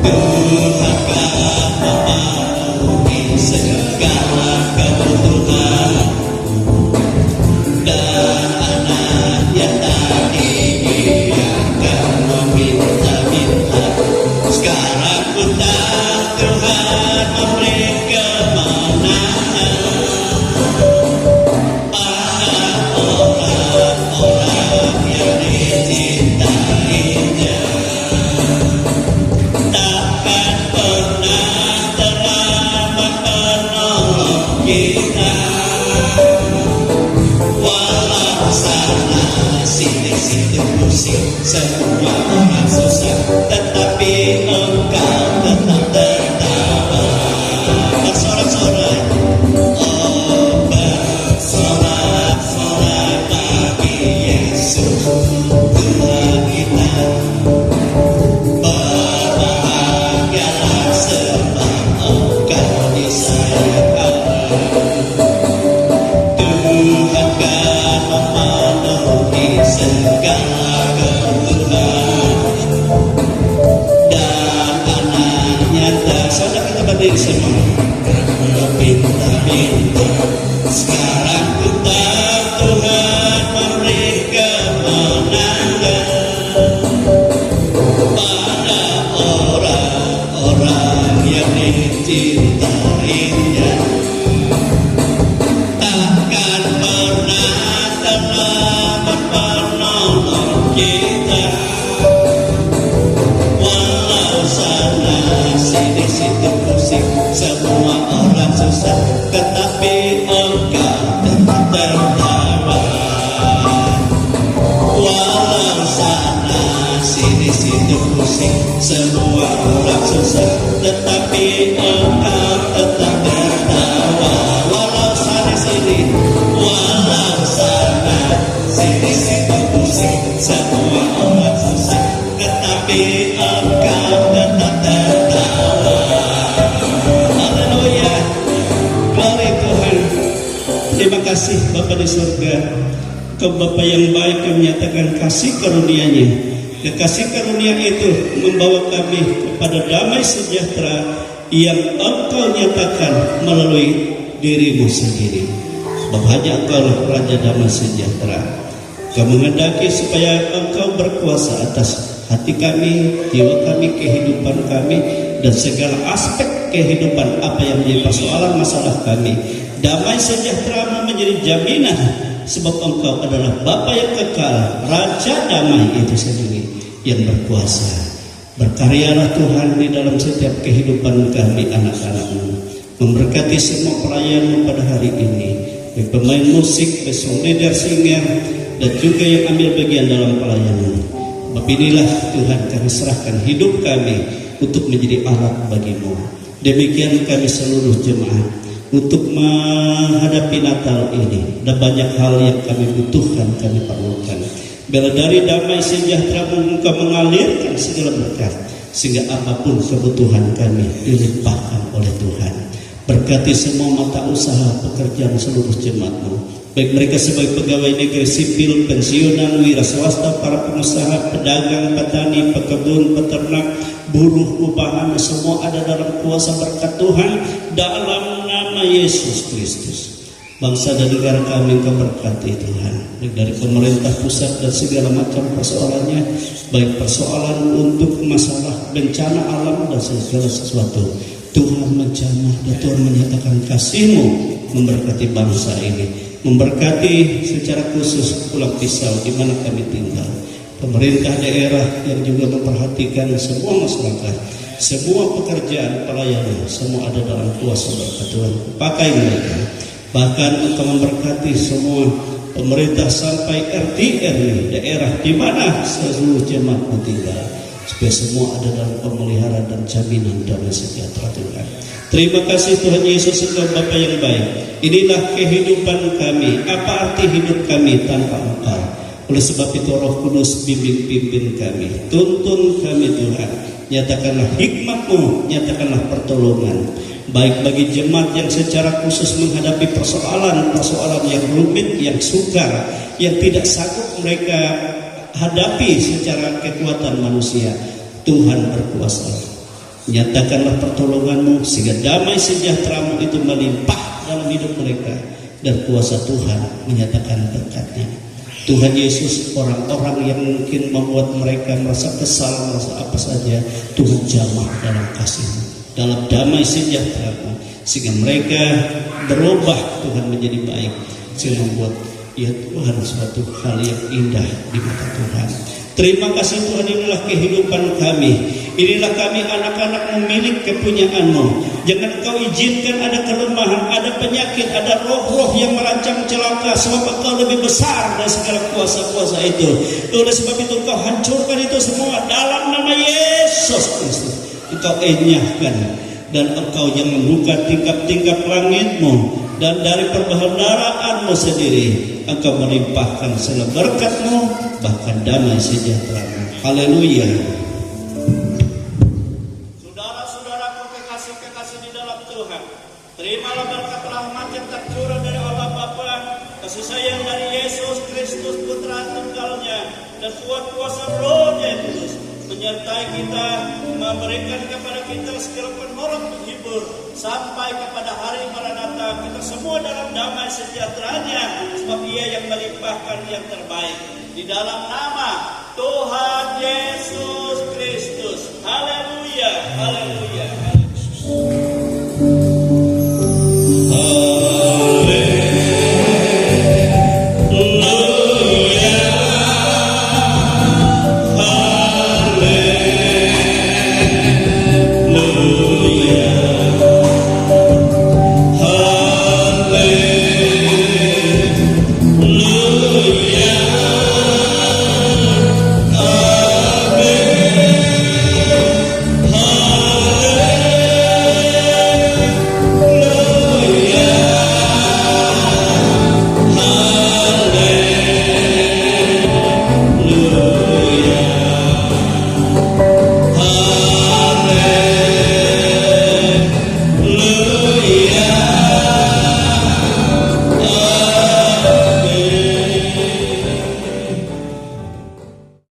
C: Tuhan akan memenuhi segala kebutuhan, semua orang susah, tetapi Engkau tetap tertawa. Bersorak-sorak, oh bersorak-sorak bagi Yesus Tuhan kita. Berbahagialah sebab Engkau disayang Allah. Tuhan kan memenuhi segala kebutuhan, dan anaknya tak saudara kita berdiri semua berpinta-pinta. Sekarang ku tahu Tuhan memberi kemenangan pada orang-orang yang dicintainya. Takkan pernah terlambat menolong kita, walau sana sini situ pusing, semua orang susah, tetapi Engkau tetap tertawa. Walau sana sini situ pusing, semua orang susah, tetapi Engkau tetap tertawa. Walau sana sini situ pusing, semua orang susah, tetapi Engkau tetap tertawa. Haleluya, glory Tuhan. Terima kasih Bapa di surga, Kau Bapa yang baik yang menyatakan kasih karunia-Nya. Kasih karunia itu membawa kami kepada damai sejahtera yang Engkau nyatakan melalui diri-Mu sendiri. Sebab hanya Engkaulah Raja damai sejahtera. Kau menghendaki supaya Engkau berkuasa atas hati kami, jiwa kami, kehidupan kami, dan segala aspek kehidupan apa yang menjadi persoalan masalah kami. Damai sejahtera-Mu menjadi jaminan, sebab Engkau adalah Bapa yang kekal, Raja damai itu sendiri yang berkuasa. Berkaryalah Tuhan di dalam setiap kehidupan kami anak-anak-Mu. Memberkati semua pelayan-Mu pada hari ini, baik pemain musik, song leader, singer, dan juga yang ambil bagian dalam pelayanan. Sebab inilah Tuhan kami serahkan hidup kami untuk menjadi alat bagi-Mu. Demikian kami seluruh jemaat untuk menghadapi Natal ini. Ada banyak hal yang kami butuhkan, kami perlukan. Bila dari damai sejahtera-Mu Engkau mengalirkan segala berkat, sehingga apapun kebutuhan kami dilimpahkan oleh Tuhan. Berkati semua mata usaha pekerjaan seluruh jemaat-Mu, baik mereka sebagai pegawai negeri sipil, pensiunan, wira swasta, para pengusaha, pedagang, petani, pekebun, peternak, buruh, upahan, semua ada dalam kuasa berkat Tuhan dalam nama Yesus Kristus. Bangsa dan negara kami Engkau berkati Tuhan, baik dari pemerintah pusat dan segala macam persoalannya, baik persoalan untuk masalah bencana alam dan segala sesuatu. Tuhan menjamah dan Tuhan menyatakan kasih-Mu memberkati bangsa ini, memberkati secara khusus Pulau Pisau di mana kami tinggal, pemerintah daerah yang juga memperhatikan semua masyarakat, semua pekerjaan pelayanan, semua ada dalam kuasa berkat Tuhan. Pakai mereka, bahkan Engkau memberkati semua pemerintah sampai RT RW daerah di mana seluruh jemaat-Mu tinggal, supaya semua ada dalam pemeliharaan dan jaminan damai sejahtera Tuhan. Terima kasih Tuhan Yesus, Engkau Bapa yang baik. Inilah kehidupan kami. Apa arti hidup kami tanpa Engkau? Oleh sebab itu Roh Kudus bimbing pimpin kami, tuntun kami Tuhan. Nyatakanlah hikmat-Mu, nyatakanlah pertolongan, baik bagi jemaat yang secara khusus menghadapi persoalan-persoalan yang rumit, yang sukar, yang tidak sanggup mereka hadapi secara kekuatan manusia. Tuhan berkuasa. Nyatakanlah pertolongan-Mu sehingga damai sejahtera-Mu itu melimpah dalam hidup mereka, dan kuasa Tuhan menyatakan berkat-Nya. Tuhan Yesus, orang-orang yang mungkin membuat mereka merasa kesal, merasa apa saja, Tuhan jamah dalam kasih-Mu, dalam damai sejahtera-Mu, sehingga mereka berubah Tuhan menjadi baik, sehingga membuat ya Tuhan suatu hal yang indah di mata Tuhan. Terima kasih Tuhan, inilah kehidupan kami, inilah kami anak-anak-Mu, milik kepunyaan-Mu. Jangan Engkau izinkan ada kelemahan, ada penyakit, ada roh-roh yang merancang celaka, sebab Engkau lebih besar dari segala kuasa-kuasa itu. Oleh sebab itu Engkau hancurkan itu semua dalam nama Yesus Kristus. Engkau enyahkan, dan Engkau yang membuka tingkap-tingkap langitmu, dan dari perbendaaraanmu sendiri Engkau melimpahkan segala berkat-Mu, bahkan damai sejahtera. Haleluya. Saudara-saudaraku kekasih-kekasih di dalam Tuhan, terimalah berkat rahmat yang tercurah dari Allah Bapa, kasih sayang dari Yesus Kristus Putra Tunggalnya, dan kuat kuasa Roh-Nya yang kudus menyertai kita, memberikan kepada kita segala penghormat menghibur sampai kepada hari Maranatha, kita semua dalam damai sejahteranya, sebab Ia yang melimpahkan yang terbaik di dalam nama Tuhan Yesus Kristus. Haleluya, haleluya.